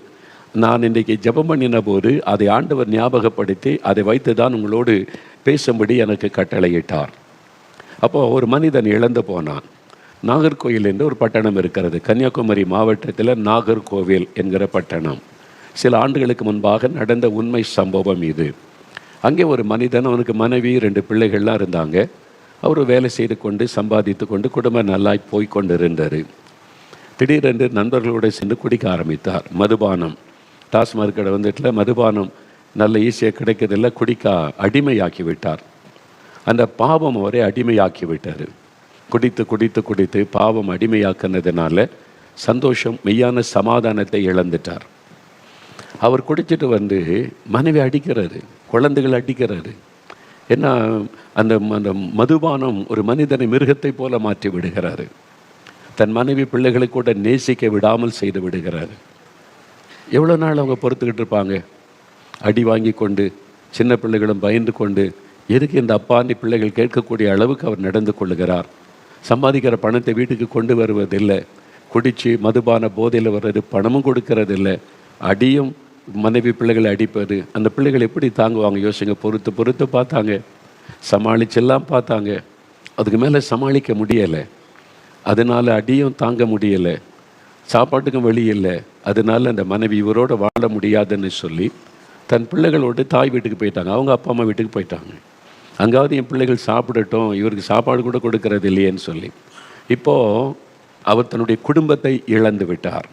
நான் இன்றைக்கி ஜெபம் பண்ணின போது அதை ஆண்டவர் ஞாபகப்படுத்தி அதை வைத்து தான் உங்களோடு பேசும்படி எனக்கு கட்டளையிட்டார். அப்போது ஒரு மனிதன் இழந்து போனான். நாகர்கோவில் என்று ஒரு பட்டணம் இருக்கிறது. கன்னியாகுமரி மாவட்டத்தில் நாகர்கோவில் என்கிற பட்டணம். சில ஆண்டுகளுக்கு முன்பாக நடந்த உண்மை சம்பவம் இது. அங்கே ஒரு மனிதன், அவனுக்கு மனைவி 2 பிள்ளைகள்லாம் இருந்தாங்க. அவர் வேலை செய்து கொண்டு சம்பாதித்து கொண்டு குடும்பம் நல்லா போய்கொண்டு இருந்தார். திடீரென்று நண்பர்களோடு சென்று குடிக்க ஆரம்பித்தார். மதுபானம், டாஸ்மாக் கடை வந்துட்டுல மதுபானம் நல்ல ஈஸியாக கிடைக்கிறதில்ல, குடிக்க அடிமையாக்கி விட்டார். அந்த பாவம் அவரை அடிமையாக்கி விட்டார். குடித்து குடித்து குடித்து பாவம் அடிமையாக்குனதுனால சந்தோஷம், மெய்யான சமாதானத்தை இழந்துட்டார். அவர் குடிச்சிட்டு வந்து மனைவி அடிக்கிறாரு, குழந்தைகள் அடிக்கிறாரு. ஏன்னா அந்த அந்த மதுபானம் ஒரு மனிதனை மிருகத்தை போல மாற்றி விடுகிறாரு. தன் மனைவி பிள்ளைகளை கூட நேசிக்க விடாமல் செய்து விடுகிறாரு. எவ்வளோ நாள் அவங்க பொறுத்துக்கிட்டு இருப்பாங்க? அடி வாங்கி கொண்டு, சின்ன பிள்ளைகளும் பயந்து கொண்டு, எதுக்கு இந்த அப்பாண்டி பிள்ளைகள் கேட்கக்கூடிய அளவுக்கு அவர் நடந்து கொள்ளுகிறார். சம்பாதிக்கிற பணத்தை வீட்டுக்கு கொண்டு வருவதில்லை. குடித்து மதுபான போதையில் வர்றது, பணமும் கொடுக்கறதில்லை. அடியும், மனைவி பிள்ளைகளை அடிப்பது. அந்த பிள்ளைகள் எப்படி தாங்குவாங்க யோசிங்க. பொறுத்து பொறுத்து பார்த்தாங்க, சமாளிச்செல்லாம் பார்த்தாங்க. அதுக்கு மேலே சமாளிக்க முடியலை. அதனால் அடியும் தாங்க முடியலை, சாப்பாட்டுக்கும் வழி இல்லை. அதனால் அந்த மனைவி இவரோடு வாழ முடியாதுன்னு சொல்லி தன் பிள்ளைகளோடு தாய் வீட்டுக்கு போயிட்டாங்க. அவங்க அப்பா அம்மா வீட்டுக்கு போயிட்டாங்க. அங்காவது என் பிள்ளைகள் சாப்பிடட்டும், இவருக்கு சாப்பாடு கூட கொடுக்கறது இல்லையேன்னு சொல்லி. இப்போது அவர் தன்னுடைய குடும்பத்தை இழந்து விட்டார்.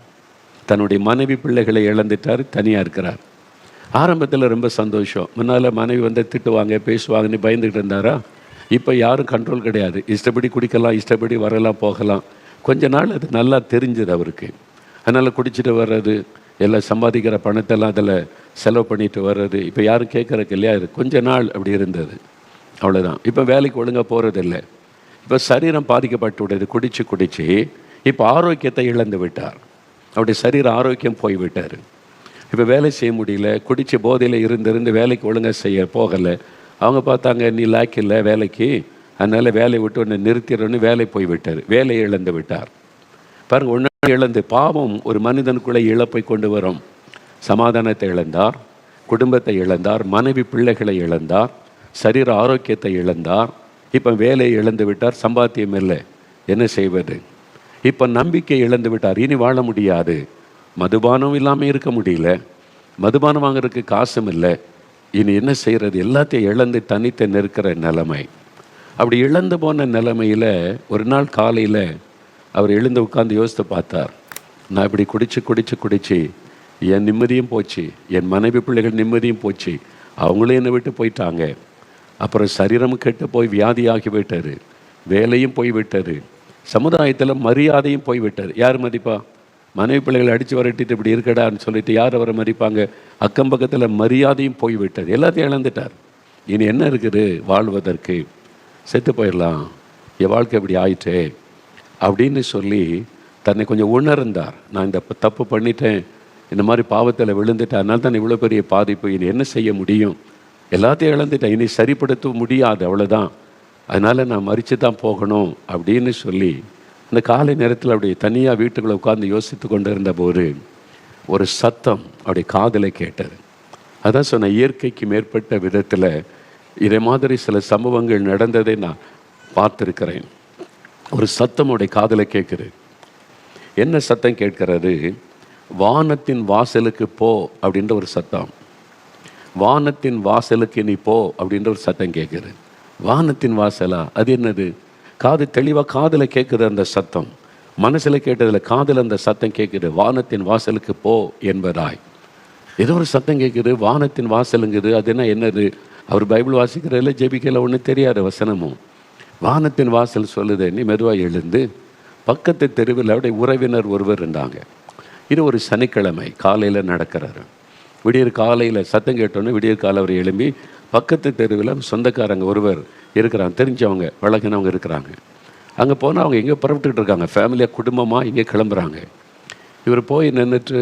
தன்னுடைய மனைவி பிள்ளைகளை இழந்துட்டார், தனியாக இருக்கிறார். ஆரம்பத்தில் ரொம்ப சந்தோஷம். முன்னால் மனைவி வந்து திட்டுவாங்க, பேசுவாங்கன்னு பயந்துக்கிட்டு இருந்தாரா? இப்போ யாரும் கண்ட்ரோல் கிடையாது. இஷ்டப்படி குடிக்கலாம், இஷ்டப்படி வரலாம், போகலாம். கொஞ்ச நாள் அது நல்லா தெரிஞ்சது அவருக்கு. அதனால் குடிச்சிட்டு வர்றது, எல்லாம் சம்பாதிக்கிற பணத்தெல்லாம் அதில் செலவு பண்ணிட்டு வர்றது, இப்போ யாரும் கேட்குறக்கு இல்லையா? இது கொஞ்ச நாள் அப்படி இருந்தது, அவ்வளோதான். இப்போ வேலைக்கு ஒழுங்காக போகிறதில்லை. இப்போ சரீரம் பாதிக்கப்பட்டு விடுது. குடித்து இப்போ ஆரோக்கியத்தை இழந்து விட்டார். அவருடைய சரீர ஆரோக்கியம் போய்விட்டார். இப்போ வேலை செய்ய முடியல. குடித்த போதையில் இருந்து வேலைக்கு ஒழுங்காக செய்ய போகலை. அவங்க பார்த்தாங்க, நீ லாய்க்கு இல்லை வேலைக்கு, அதனால் வேலையை விட்டு ஒன்று நிறுத்திடணும்னு வேலை போய்விட்டார். வேலையை இழந்து விட்டார். பாருங்கள், ஒன்று இழந்து பாவம் ஒரு மனிதனுக்குள்ளே இழப்பை கொண்டு வரும். சமாதானத்தை இழந்தார், குடும்பத்தை இழந்தார், மனைவி பிள்ளைகளை இழந்தார், சரீர ஆரோக்கியத்தை இழந்தார். இப்போ வேலையை இழந்து விட்டார், சம்பாத்தியம் இல்லை, என்ன செய்வது? இப்போ நம்பிக்கை இழந்து விட்டார், இனி வாழ முடியாது. மதுபானம் இல்லாமல் இருக்க முடியல, மதுபானம் வாங்குறதுக்கு காசும் இல்லை, இனி என்ன செய்கிறது? எல்லாத்தையும் இழந்து தனித்து நிற்கிற நிலைமை. அப்படி இழந்து போன நிலைமையில் ஒரு நாள் காலையில் அவர் எழுந்து உட்கார்ந்து யோசித்து பார்த்தார். நான் இப்படி குடிச்சு என் நிம்மதியும் போச்சு, என் மனைவி பிள்ளைகள் நிம்மதியும் போச்சு, அவங்களும் என்னை விட்டு போயிட்டாங்க. அப்புறம் சரீரமும் கெட்டு போய் வியாதியாகி விட்டார், வேலையும் போய்விட்டார், சமுதாயத்தில் மரியாதையும் போய்விட்டார். யார் மதிப்பா? மனைவி பிள்ளைகளை அடித்து வரட்டிட்டு இப்படி இருக்கடான்னு சொல்லிட்டு யார் அவரை மதிப்பாங்க? அக்கம் பக்கத்தில் மரியாதையும் போய்விட்டது, எல்லாத்தையும் இழந்துட்டார். இனி என்ன இருக்குது வாழ்வதற்கு? செத்து போயிடலாம், என் வாழ்க்கை இப்படி ஆயிட்டே அப்படின்னு சொல்லி தன்னை கொஞ்சம் உணர்ந்தார். நான் இந்த தப்பு பண்ணிட்டேன், இந்த மாதிரி பாவத்தில் விழுந்துட்டேன், அதனால தான் இவ்வளோ பெரிய பாதிப்பு, இனி என்ன செய்ய முடியும் எல்லாத்தையும் இழந்துட்டேன், இனி சரிப்படுத்த முடியாது, அவ்வளோதான், அதனால் நான் மறித்து தான் போகணும் அப்படின்னு சொல்லி அந்த காலை நேரத்தில் அப்படி தனியாக வீட்டுக்குள்ளே உட்கார்ந்து யோசித்து கொண்டு இருந்தபோது ஒரு சத்தம் அப்படி காதில் கேட்டது. அதான் சொன்ன, இயற்கைக்கு மேற்பட்ட விதத்தில் இதே மாதிரி சில சம்பவங்கள் நடந்ததை நான் பார்த்துருக்கிறேன். ஒரு சத்தம் அவருடைய காதில் கேட்குது. என்ன சத்தம் கேட்கிறது? வானத்தின் வாசலுக்கு போ அப்படின்ற ஒரு சத்தம். வானத்தின் வாசலுக்கு நீ போ அப்படின்ற ஒரு சத்தம் கேட்குது. வானத்தின் வாசலா? அது என்னது? காது தெளிவாக காதில் கேட்குது அந்த சத்தம். மனசில் கேட்டதில் காதில் அந்த சத்தம் கேட்குது, வானத்தின் வாசலுக்கு போ என்பதாய். ஏதோ ஒரு சத்தம் கேட்குது, வானத்தின் வாசலுங்குது. அது என்னது? அவர் பைபிள் வாசிக்கிறதில்ல, ஜெபிக்கல, ஒன்றும் தெரியாத வசனமும். வானத்தின் வாசல் சொல்லுது, நீ மெதுவாக எழுந்து பக்கத்து தெருவில் அவருடைய உறவினர் ஒருவர் இருந்தாங்க. இது ஒரு சனிக்கிழமை காலையில் நடக்கிறாரு. விடியற் காலையில் சத்தம் கேட்டோன்னே விடியற் காலை அவர் எழும்பி பக்கத்து தெருவில் சொந்தக்காரங்க ஒருவர் இருக்கிறாங்க, தெரிஞ்சவங்க, வழக்கினவங்க இருக்கிறாங்க. அங்கே போனால் அவங்க எங்கே புறப்பட்டுக்கிட்டு இருக்காங்க, ஃபேமிலியாக குடும்பமாக இங்கே கிளம்புறாங்க. இவர் போய் நின்றுட்டு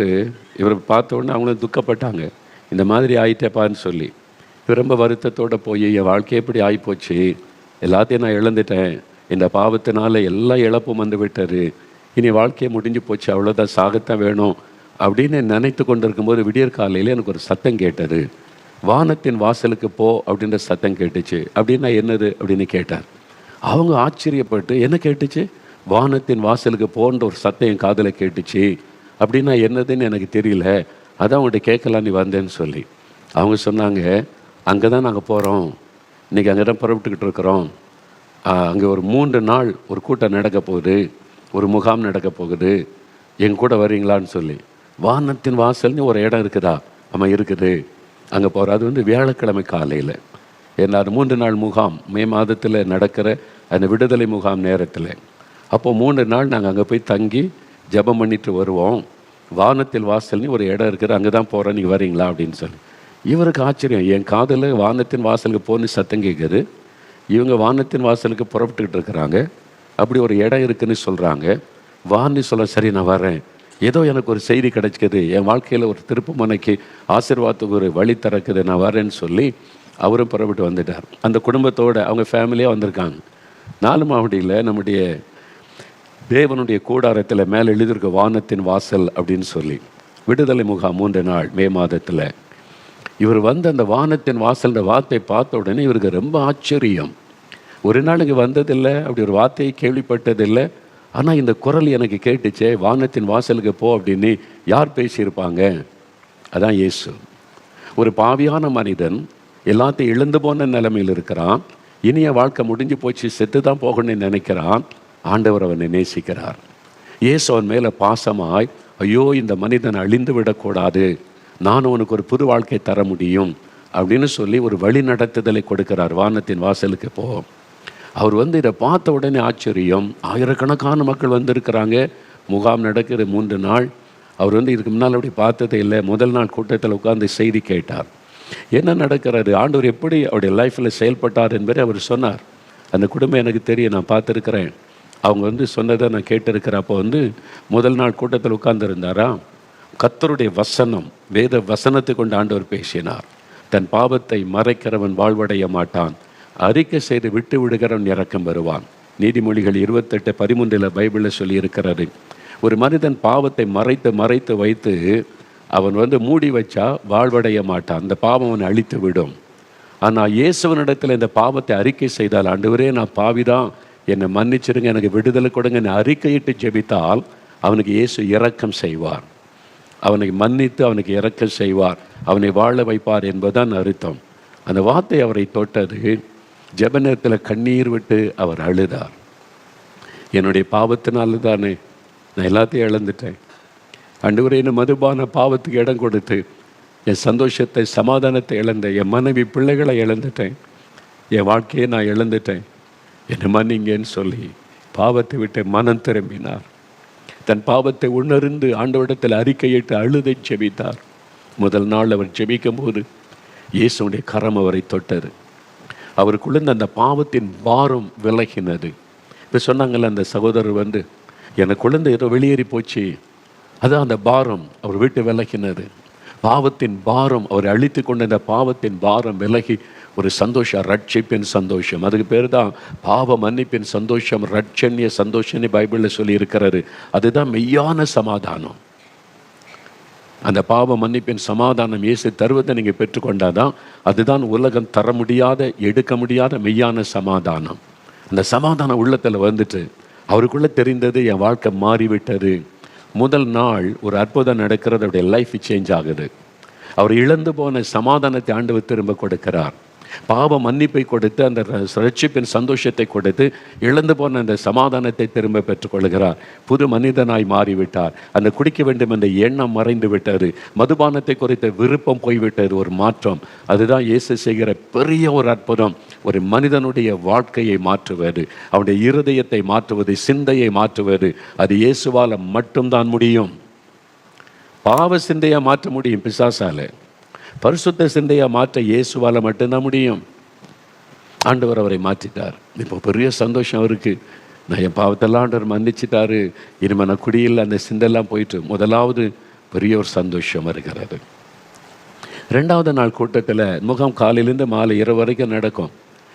இவரை பார்த்த உடனே அவங்களும் துக்கப்பட்டாங்க, இந்த மாதிரி ஆயிட்டேப்பான்னு சொல்லி. இவர் ரொம்ப வருத்தத்தோடு போய், என் வாழ்க்கை எப்படி ஆகிப்போச்சு, எல்லாத்தையும் நான் இழந்துட்டேன், இந்த பாவத்தினால எல்லா இழப்பும் வந்து விட்டார், இனி வாழ்க்கையை முடிஞ்சு போச்சு, அவ்வளோதான், சாகத்தான் வேணும் அப்படின்னு நினைத்து கொண்டு இருக்கும்போது விடியற் காலையில் எனக்கு ஒரு சத்தம் கேட்டது. வானத்தின் வாசலுக்கு போ அப்படின்ற சத்தம் கேட்டுச்சு. அப்படின்னா என்னது அப்படின்னு கேட்டார். அவங்க ஆச்சரியப்பட்டு, என்ன கேட்டுச்சு? வானத்தின் வாசலுக்கு போன்ற ஒரு சத்தம் என் காதில் கேட்டுச்சு, அப்படின்னா என்னதுன்னு எனக்கு தெரியல, அதான் அவங்கள்ட்ட கேட்கலாம் நீ வந்தேன்னு சொல்லி. அவங்க சொன்னாங்க, அங்கே தான் நாங்கள் போகிறோம், இன்றைக்கி அங்கே தான் புறப்பட்டுக்கிட்டு இருக்கிறோம், அங்கே ஒரு 3 நாள் ஒரு கூட்டம் நடக்க போகுது, ஒரு முகாம் நடக்க போகுது, என் கூட வரீங்களான்னு சொல்லி. வானத்தின் வாசல்னு ஒரு இடம் இருக்குதா? ஆமாம் இருக்குது, அங்கே போகிறோம். அது வந்து வியாழக்கிழமை காலையில். ஏன்னா 3 நாள் முகாம் மே மாதத்தில் நடக்கிற அந்த விடுதலை முகாம் நேரத்தில். அப்போது 3 நாள் நாங்கள் அங்கே போய் தங்கி ஜெபம் பண்ணிட்டு வருவோம். வானத்தில் வாசல்னு ஒரு இடம் இருக்குது, அங்கே தான் போகிறோம், நீங்கள் வரீங்களா அப்படின்னு சொல்லி. இவருக்கு ஆச்சரியம், என் காதில் வானத்தின் வாசலுக்கு போன்னு சத்தம் கேட்குது, இவங்க வானத்தின் வாசலுக்கு புறப்பட்டுக்கிட்டு இருக்கிறாங்க, அப்படி ஒரு இடம் இருக்குதுன்னு சொல்கிறாங்க. வான்னு சொல்ல, சரி நான் வரேன், ஏதோ எனக்கு ஒரு செய்தி கிடைச்சிக்குது, என் வாழ்க்கையில் ஒரு திருப்பு முனைக்கு ஆசீர்வாதத்துக்கு ஒரு வழி திறக்குது, நான் வரேன்னு சொல்லி அவரும் புறப்பட்டு வந்துட்டார். அந்த குடும்பத்தோடு அவங்க ஃபேமிலியாக வந்திருக்காங்க. 4 மாவடியில் நம்முடைய தேவனுடைய கூடாரத்தில் மேலே எழுதியிருக்க வானத்தின் வாசல் அப்படின்னு சொல்லி விடுதலை முகாம் 3 நாள் மே மாதத்தில். இவர் வந்து அந்த வானத்தின் வாசல்ன்ற வார்த்தை பார்த்த உடனே இவருக்கு ரொம்ப ஆச்சரியம். ஒரு நாள் இங்கே வந்ததில்லை, அப்படி ஒரு வார்த்தையை கேள்விப்பட்டதில்லை, ஆனால் இந்த குரல் எனக்கு கேட்டுச்சே, வானத்தின் வாசலுக்கு போ அப்படின்னு யார் பேசியிருப்பாங்க? அதான் இயேசு. ஒரு பாவியான மனிதன் எல்லாத்தையும் இழந்து போன நிலைமையில் இருக்கிறான், இனிய வாழ்க்கை முடிஞ்சு போச்சு, செத்து தான் போகணும்னு நினைக்கிறான். ஆண்டவர் அவனை நேசிக்கிறார். இயேசு அவன் மேலே பாசமாய், ஐயோ இந்த மனிதன் அழிந்து விடக்கூடாது, நான் அவனுக்கு ஒரு புது வாழ்க்கை தர முடியும் அப்படின்னு சொல்லி ஒரு வழி நடத்துதலை கொடுக்கிறார். வானத்தின் வாசலுக்கு போ. அவர் வந்து இதை பார்த்த உடனே ஆச்சரியம், ஆயிரக்கணக்கான மக்கள் வந்திருக்கிறாங்க, முகாம் நடக்கிற 3 நாள். அவர் வந்து இதுக்கு முன்னால் அப்படி பார்த்ததே இல்லை. முதல் நாள் கூட்டத்தில் உட்கார்ந்து செய்தி கேட்டார், என்ன நடக்கிறது, ஆண்டவர் எப்படி அவருடைய லைஃப்பில் செயல்பட்டார் என்பதை அவர் சொன்னார். அந்த குடும்பம் எனக்கு தெரியும், நான் பார்த்துருக்கிறேன், அவங்க வந்து சொன்னதை நான் கேட்டிருக்கிறேன். அப்போ வந்து முதல் நாள் கூட்டத்தில் உட்கார்ந்துருந்தாரா, கர்த்தருடைய வசனம், வேத வசனத்தை கொண்டு ஆண்டவர் பேசினார். தன் பாவத்தை மறைக்கிறவன் வாழ்வடைய மாட்டான், அறிக்கை செய்து விட்டு விடுகிறவன் இரக்கம் வருவான். நீதிமொழிகள் 28:13 பைபிளில் சொல்லி இருக்கிறது. ஒரு மனிதன் பாவத்தை மறைத்து வைத்து அவன் வந்து மூடி வச்சா வாழ்வடைய மாட்டான், அந்த பாவம் அவனை அழித்து விடும். ஆனால் இயேசுவனிடத்தில் இந்த பாவத்தை அறிக்கை செய்தால், ஆண்டவரே நான் பாவிதான், என்னை மன்னிச்சிருங்க, எனக்கு விடுதலை கொடுங்க, என்னை அறிக்கையிட்டு ஜெபித்தால் அவனுக்கு இயேசு இரக்கம் செய்வார், அவனை மன்னித்து அவனுக்கு இரக்கம் செய்வார், அவனை வாழ வைப்பார் என்பதுதான் அர்த்தம். அந்த வார்த்தை அவரை தொட்டது. ஜெப நேரத்தில் கண்ணீர் விட்டு அவர் அழுதார். என்னுடைய பாவத்தினால தானே நான் எல்லாத்தையும் இழந்துட்டேன், ஆண்டவரே என்னை மதுபான பாவத்துக்கு இடம் கொடுத்து என் சந்தோஷத்தை சமாதானத்தை இழந்தேன், என் மனைவி பிள்ளைகளை இழந்துட்டேன், என் வாழ்க்கையை நான் இழந்துட்டேன், என்னை மன்னிங்கன்னு சொல்லி பாவத்தை விட்டு மனம் திரும்பினார். தன் பாவத்தை உணர்ந்து ஆண்டவரிடத்தில் அறிக்கையிட்டு அழுதை ஜெபித்தார். முதல் நாள் அவர் ஜெபிக்கும் போது இயேசுடைய கரம் அவரை தொட்டது. அவருக்குள்ள அந்த பாவத்தின் பாரம் விலகினது. இப்போ சொன்னாங்கல்ல அந்த சகோதரர் வந்து, எனக்கு குழந்தை ஏதோ வெளியேறி போச்சு, அதான் அந்த பாரம் அவர் விட்டு விலகினது. பாவத்தின் பாரம், அவரை அழித்து கொண்ட இந்த பாவத்தின் பாரம் விலகி ஒரு சந்தோஷம், ரட்சிப்பின் சந்தோஷம். அதுக்கு பேர் தான் பாவ மன்னிப்பின் சந்தோஷம், ரட்சண்ய சந்தோஷம்னு பைபிளில் சொல்லி இருக்கிறாரு. அதுதான் மெய்யான சமாதானம். அந்த பாவ மன்னிப்பின் சமாதானம் இயேசு தருவதை நீங்கள் பெற்றுக்கொண்டாதான் அதுதான் உலகம் தர முடியாத, எடுக்க முடியாத மெய்யான சமாதானம். அந்த சமாதானம் உள்ளத்தில் வந்துட்டு அவருக்குள்ளே தெரிந்தது, என் வாழ்க்கை மாறிவிட்டது. முதல் நாள் ஒரு அற்புதம் நடக்கிறது, அவருடைய லைஃப் சேஞ்ச் ஆகுது. அவர் இழந்து போன சமாதானத்தை ஆண்டவர் திரும்ப கொடுக்கிறார். பாவ மன்னிப்பை கொடுத்து, அந்த ரட்சிப்பின் சந்தோஷத்தை கொடுத்து, இழந்து போன அந்த சமாதானத்தை திரும்ப பெற்றுக்கொள்கிறார். புது மனிதனாய் மாறிவிட்டார். அந்த குடிக்க வேண்டும் என்ற எண்ணம் மறைந்து விட்டது. மதுபானத்தை குறித்த விருப்பம் போய்விட்டது. ஒரு மாற்றம். அதுதான் இயேசு செய்கிற பெரிய ஒரு அற்புதம். ஒரு மனிதனுடைய வாழ்க்கையை மாற்றுவது, அவனுடைய இருதயத்தை மாற்றுவது, சிந்தையை மாற்றுவது, அது இயேசுவால் மட்டும்தான் முடியும். பாவ சிந்தையை மாற்ற முடியும் பிசாசால. பரிசுத்த சிந்தையை மாற்ற இயேசுவால் மட்டும்தான் முடியும். ஆண்டவர் அவரை மாற்றிட்டார். இப்போ பெரிய சந்தோஷம் அவருக்கு. நான் என் பாவத்தெல்லாம் ஆண்டவர் மன்னிச்சிட்டாரு, இனிமேல் நான் குடியில் அந்த சிந்தையெல்லாம் போயிட்டு, முதலாவது பெரிய ஒரு சந்தோஷம் வருகிறது. 2வது நாள் கூட்டத்தில் முகாம் காலையிலேருந்து மாலை இரவு வரைக்கும் நடக்கும்.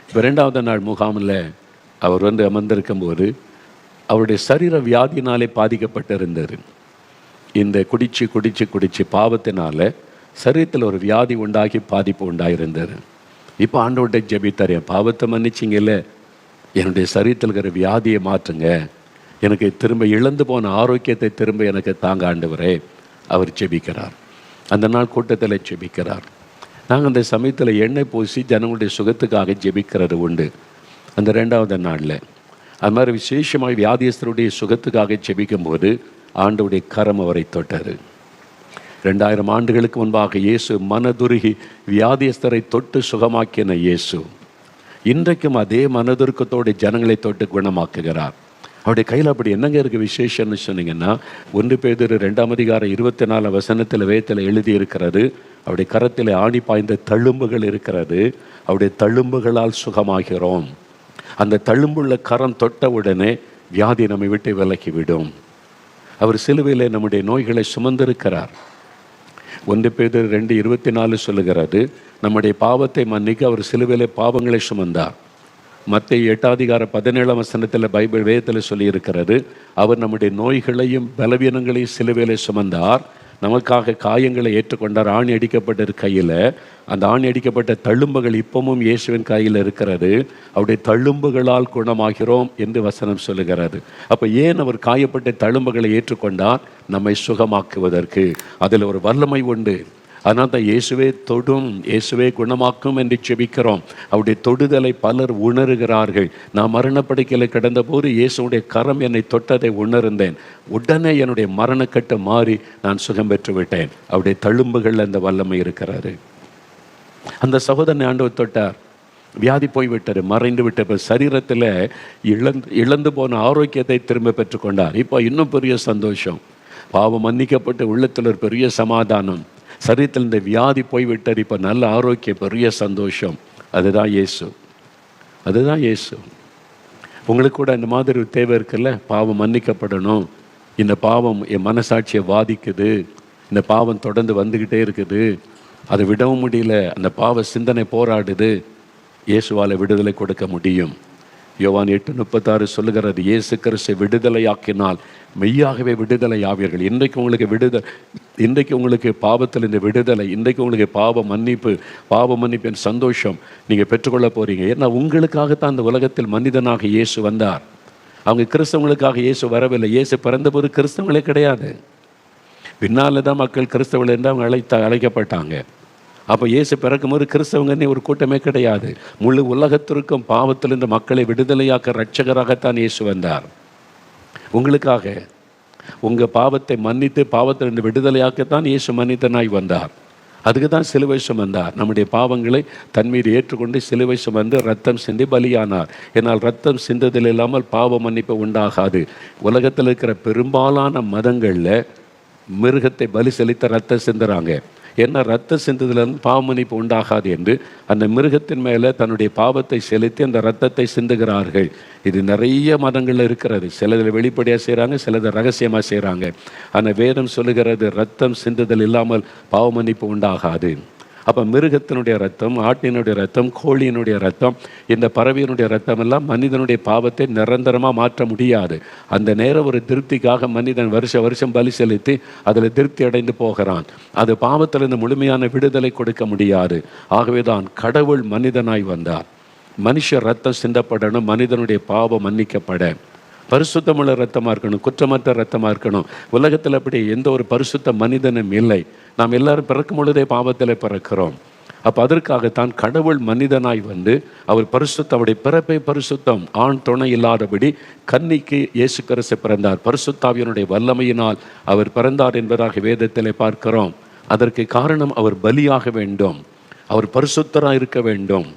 இப்போ 2வது நாள் முகாமில் அவர் அமர்ந்திருக்கும் போது அவருடைய சரீர வியாதினாலே பாதிக்கப்பட்டிருந்தார். இந்த குடிச்சு பாவத்தினால சரீரத்தில் ஒரு வியாதி உண்டாகி பாதிப்பு உண்டாயிருந்தது. இப்போ ஆண்டவர்கிட்ட ஜெபித்தார், என் பாவத்தை மன்னிச்சிங்கல்ல, என்னுடைய சரீரத்தில் இருக்கிற வியாதியை மாற்றுங்க, எனக்கு திரும்ப இழந்து போன ஆரோக்கியத்தை திரும்ப எனக்கு தாங்க ஆண்டவரே. அவர் ஜெபிக்கிறார். அந்த நாள் கூட்டத்தில் ஜெபிக்கிறார். நாங்கள் அந்த சமயத்தில் எண்ணெய் பூசி ஜனங்களுடைய சுகத்துக்காக ஜெபிக்கிறது உண்டு. அந்த 2வது நாளில் அது மாதிரி விசேஷமாக வியாதியஸ்தருடைய சுகத்துக்காக ஜெபிக்கும்போது ஆண்டவருடைய கரம் அவரை தொட்டார். 2000 ஆண்டுகளுக்கு முன்பாக இயேசு மனதுருகி வியாதியஸ்தரை தொட்டு சுகமாக்கின இயேசு இன்றைக்கும் அதே மனதுருக்கத்தோடு ஜனங்களை தொட்டு குணமாக்குகிறார். அவருடைய கையில் அப்படி என்னங்க இருக்குது விசேஷம்னு சொன்னீங்கன்னா, 1 பேதுரு 2ஆம் அதிகாரம் 24 வசனத்தில் வேதத்தில் எழுதியிருக்கிறது, அவருடைய கரத்தில் ஆணி பாய்ந்த தழும்புகள் இருக்கிறது, அவருடைய தழும்புகளால் சுகமாகிறோம். அந்த தழும்புள்ள கரம் தொட்ட உடனே வியாதி நம்மை விட்டு விலக்கிவிடும். அவர் சிலுவையில் நம்முடைய நோய்களை சுமந்திருக்கிறார். 1 பேதுரு 2:24 சொல்லுகிறது, நம்முடைய பாவத்தை மன்னிக்க அவர் சிலுவையிலே பாவங்களை சுமந்தார். மத்தேயு 8ஆம் அதிகாரம் 17ஆம் வசனத்தில் பைபிள் வேதத்தில் சொல்லியிருக்கிறது, அவர் நம்முடைய நோய்களையும் பலவீனங்களையும் சிலுவையிலே சுமந்தார், நமக்காக காயங்களை ஏற்றுக்கொண்டார். ஆணி அடிக்கப்பட்ட கையில், அந்த ஆணி அடிக்கப்பட்ட தழும்புகள் இப்பவும் இயேசுவின் கையில் இருக்கிறது. அவருடைய தழும்புகளால் குணமாகிறோம் என்று வசனம் சொல்லுகிறது. அப்போ ஏன் அவர் காயப்பட்ட தழும்புகளை ஏற்றுக்கொண்டார்? நம்மை சுகமாக்குவதற்கு. அதில் ஒரு வல்லமை உண்டு. அதனால் தான் இயேசுவே தொடும், இயேசுவே குணமாக்கும் என்று ஜெபிக்கிறோம். அவருடைய தொடுதலை பலர் உணர்கிறார்கள். நான் மரணப்படுக்கையில் கிடந்த போது இயேசுடைய கரம் என்னை தொட்டதை உணர்ந்தேன். உடனே என்னுடைய மரணக்கட்டு மாறி நான் சுகம் பெற்று விட்டேன். அவருடைய தழும்புகள் அந்த வல்லமை இருக்கிறாரு. அந்த சகோதரனை ஆண்டவர் தொட்டார், வியாதி போய்விட்டார், மறைந்து விட்ட சரீரத்தில் இழந்து போன ஆரோக்கியத்தை திரும்ப பெற்றுக்கொண்டார். இப்போ இன்னும் பெரிய சந்தோஷம். பாவம் மன்னிக்கப்பட்டு உள்ளத்தில் ஒரு பெரிய சமாதானம். சரீரத்தில் இந்த வியாதி போய்விட்டார், இப்போ நல்ல ஆரோக்கியம், பெரிய சந்தோஷம். அதுதான் இயேசு, அதுதான் இயேசு. உங்களுக்கு கூட இந்த மாதிரி ஒரு தேவை இருக்குல்ல, பாவம் மன்னிக்கப்படணும், இந்த பாவம் என் மனசாட்சியை பாதிக்குது, இந்த பாவம் தொடர்ந்து வந்துக்கிட்டே இருக்குது, அதை விடவும் முடியல, அந்த பாவ சிந்தனை போராடுது. இயேசுவால் விடுதலை கொடுக்க முடியும். யோவான் 8:36 சொல்லுகிறது, இயேசு கிறிஸ்துவை விடுதலையாக்கினால் மெய்யாகவே விடுதலை ஆவீர்கள். இன்றைக்கு உங்களுக்கு பாவத்தில் இந்த விடுதலை, இன்றைக்கு உங்களுக்கு பாவ மன்னிப்பின் சந்தோஷம் நீங்கள் பெற்றுக்கொள்ள போகிறீங்க. ஏன்னா உங்களுக்காகத்தான் அந்த உலகத்தில் மனிதனாக இயேசு வந்தார். அவங்க கிறிஸ்தவங்களுக்காக இயேசு வரவில்லை. இயேசு பிறந்தபோது கிறிஸ்தவங்களே கிடையாது. பின்னால் தான் மக்கள் கிறிஸ்தவர்கள் என்று அவங்க அழைக்கப்பட்டாங்க. அப்போ இயேசு பிறக்கும்போது கிறிஸ்தவங்கன்னே ஒரு கூட்டமே கிடையாது. முழு உலகத்திற்கும் பாவத்திலிருந்து மக்களை விடுதலையாக்க ரட்சகராகத்தான் இயேசு வந்தார். உங்களுக்காக உங்கள் பாவத்தை மன்னித்து பாவத்திலிருந்து விடுதலையாக்கத்தான் இயேசு மனிதனாய் வந்தார். அதுக்கு தான் சிலுவை சுமந்தார். நம்முடைய பாவங்களை தன்மீது ஏற்றுக்கொண்டு சிலுவை சுமந்து ரத்தம் சிந்தி பலியானார். ஏன்னால் ரத்தம் சிந்ததில் இல்லாமல் பாவ மன்னிப்பு உண்டாகாது. உலகத்தில் இருக்கிற பெரும்பாலான மதங்களில் மிருகத்தை பலி செலுத்த ரத்தம் சிந்துறாங்க. ஏன்னா ரத்த சிந்துதலிருந்து பாவ மன்னிப்பு உண்டாகாது என்று அந்த மிருகத்தின் மேலே தன்னுடைய பாவத்தை செலுத்தி அந்த ரத்தத்தை சிந்துகிறார்கள். இது நிறைய மதங்களில் இருக்கிறது. சிலதில் வெளிப்படையாக செய்கிறாங்க, சிலதை ரகசியமாக செய்கிறாங்க. ஆனால் வேதம் சொல்லுகிறது ரத்தம் சிந்துதல் இல்லாமல் பாவ மன்னிப்பு உண்டாகாது. அப்போ மிருகத்தினுடைய ரத்தம், ஆட்டினுடைய ரத்தம், கோழியினுடைய ரத்தம், இந்த பறவையினுடைய ரத்தம் எல்லாம் மனிதனுடைய பாவத்தை நிரந்தரமாக மாற்ற முடியாது. அந்த நேரம் ஒரு திருப்திக்காக மனிதன் வருஷம் பலி செலுத்தி அதில் திருப்தி அடைந்து போகிறான். அது பாவத்திலிருந்து முழுமையான விடுதலை கொடுக்க முடியாது. ஆகவே தான் கடவுள் மனிதனாய் வந்தார். மனுஷ ரத்தம் சிந்தப்படணும், மனிதனுடைய பாவம் மன்னிக்கப்பட. பரிசுத்தமுள்ள ரத்தமாக இருக்கணும், குற்றமற்ற ரத்தமாக இருக்கணும். உலகத்தில் அப்படி எந்த ஒரு பரிசுத்த மனிதனும் இல்லை. நாம் எல்லாரும் பிறக்கும் பொழுதே பாவத்தில் பிறக்கிறோம். அப்போ அதற்காகத்தான் கடவுள் மனிதனாய் வந்து அவர் அவருடைய பிறப்பை பரிசுத்தம், ஆண் துணை இல்லாதபடி கன்னிக்கு இயேசு கிறிஸ்து பிறந்தார். பரிசுத்தாவியனுடைய வல்லமையினால் அவர் பிறந்தார் என்பதாக வேதத்திலே பார்க்கிறோம். அதற்கு காரணம் அவர் பலியாக வேண்டும், அவர் பரிசுத்தராக இருக்க வேண்டும்,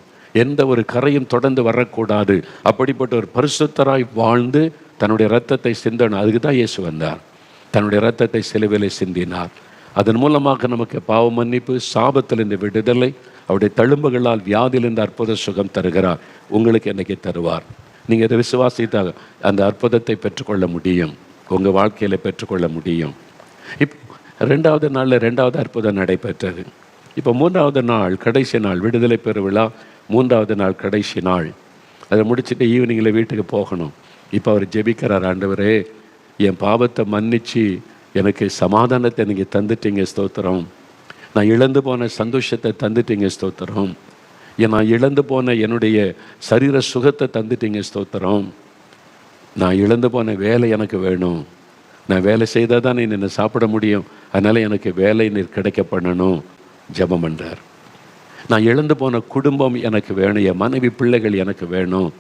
எந்த ஒரு கரையும் தொடர்ந்து வரக்கூடாது. அப்படிப்பட்ட ஒரு பரிசுத்தராய் வாழ்ந்து தன்னுடைய இரத்தத்தை சிந்தணும். அதுக்கு தான் இயேசு வந்தார். தன்னுடைய இரத்தத்தை சிலுவையிலே சிந்தினார். அதன் மூலமாக நமக்கு பாவ மன்னிப்பு, சாபத்திலிருந்து விடுதலை, அவருடைய தழும்புகளால் வியாதியிலிருந்து அற்புத சுகம் தருகிறார். உங்களுக்கு என்னைக்கு தருவார். நீங்கள் இதை விசுவாசித்தால் அந்த அற்புதத்தை பெற்றுக்கொள்ள முடியும், உங்கள் வாழ்க்கையில் பெற்றுக்கொள்ள முடியும். இப்போ 2வது நாளில் 2வது அற்புதம் நடைபெற்றது. இப்போ 3வது நாள் கடைசி நாள், விடுதலை பெருவிழா 3வது நாள் கடைசி நாள். அதை முடிச்சுட்டு ஈவினிங்கில் வீட்டுக்கு போகணும். இப்போ அவர் ஜெபிக்கிறார், ஆண்டவரே என் பாவத்தை மன்னிச்சு எனக்கு சமாதானத்தை நீங்கள் தந்துட்டீங்க, ஸ்தோத்திரம். நான் இழந்து போன சந்தோஷத்தை தந்துட்டீங்க, ஸ்தோத்திரம். நான் இழந்து போன என்னுடைய சரீர சுகத்தை தந்துட்டீங்க, ஸ்தோத்திரம். நான் இழந்து போன வேலை எனக்கு வேணும். நான் வேலை செய்தால் தான் என்னை சாப்பிட முடியும். அதனால் எனக்கு வேலை நீர் கிடைக்க பண்ணணும். ஜெபம் பண்ணுறார். நான் இழந்து போன குடும்பம் எனக்கு வேணும், என் மனைவி பிள்ளைகள் எனக்கு வேணும்,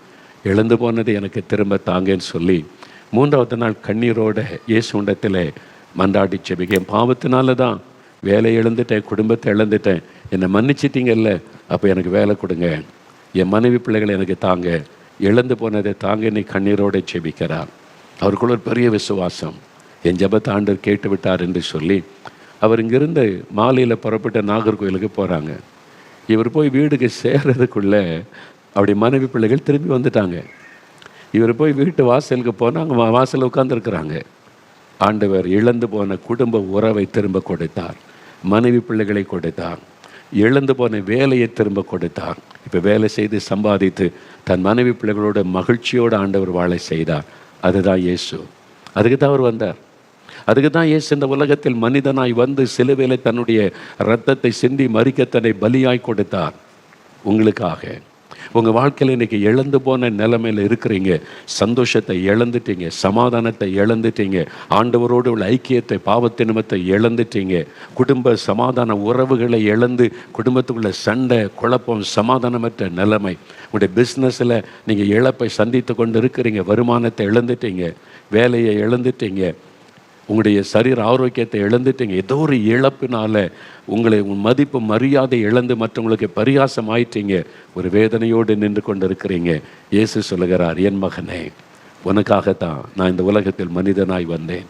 இழந்து போனது எனக்கு திரும்ப தாங்கன்னு சொல்லி 3வது நாள் கண்ணீரோட இயேசுண்டத்தில் மன்றாடி செபிக்க, என் பாவத்தினால தான் வேலை இழந்துட்டேன், குடும்பத்தை இழந்துட்டேன், என்னை மன்னிச்சிட்டிங்கல்ல, அப்போ எனக்கு வேலை கொடுங்க, என் மனைவி பிள்ளைகளை எனக்கு தாங்க, இழந்து போனதை தாங்க நீ கண்ணீரோடு செபிக்கிறார். அவருக்குள்ள ஒரு பெரிய விசுவாசம், என் ஜெபத்தை ஆண்டவர் கேட்டு விட்டார் என்று சொல்லி அவர் இங்கிருந்து மாலையில் புறப்பட்ட நாகர்கோயிலுக்கு போகிறாங்க. இவர் போய் வீடுக்கு சேர்றதுக்குள்ளே அப்படி மனைவி பிள்ளைகள் திரும்பி வந்துட்டாங்க. இவர் போய் வீட்டு வாசலுக்கு போனால் அங்கே வாசலில் உட்காந்துருக்குறாங்க. ஆண்டவர் இழந்து போன குடும்ப உறவை திரும்ப கொடுத்தார், மனைவி பிள்ளைகளை கொடுத்தார், இழந்து போன வேலையை திரும்ப கொடுத்தார். இப்போ வேலை செய்து சம்பாதித்து தன் மனைவி பிள்ளைகளோட மகிழ்ச்சியோடு ஆண்டவர் வாழ செய்தார். அதுதான் இயேசு. அதுக்கு தான் அவர் வந்தார். அதுக்கு தான் இயேசு இந்த உலகத்தில் மனிதனாய் வந்து சிலுவையிலே தன்னுடைய இரத்தத்தை சிந்தி மரிக்க தன்னை பலியாய் கொடுத்தார் உங்களுக்காக. உங்கள் வாழ்க்கையில் இன்றைக்கி இழந்து போன நிலைமையில் இருக்கிறீங்க, சந்தோஷத்தை இழந்துட்டீங்க, சமாதானத்தை இழந்துட்டீங்க, ஆண்டவரோடு உள்ள ஐக்கியத்தை பாவத்து நிமித்தை இழந்துட்டீங்க, குடும்ப சமாதான உறவுகளை இழந்து குடும்பத்துக்குள்ள சண்டை, குழப்பம், சமாதானமற்ற நிலைமை, உங்களுடைய பிஸ்னஸில் நீங்கள் இழப்பை சந்தித்து கொண்டு இருக்கிறீங்க, வருமானத்தை இழந்துட்டீங்க, வேலையை இழந்துட்டீங்க, உங்களுடைய சரீர ஆரோக்கியத்தை இழந்துட்டீங்க, ஏதோ ஒரு இழப்பினால உங்களை மதிப்பு மரியாதை இழந்து மற்றவங்களுக்கு பரிகாசம் ஆயிட்டீங்க, ஒரு வேதனையோடு நின்று கொண்டு இருக்கிறீங்க. இயேசு சொல்லுகிறார், என் மகனே உனக்காகத்தான் நான் இந்த உலகத்தில் மனிதனாய் வந்தேன்,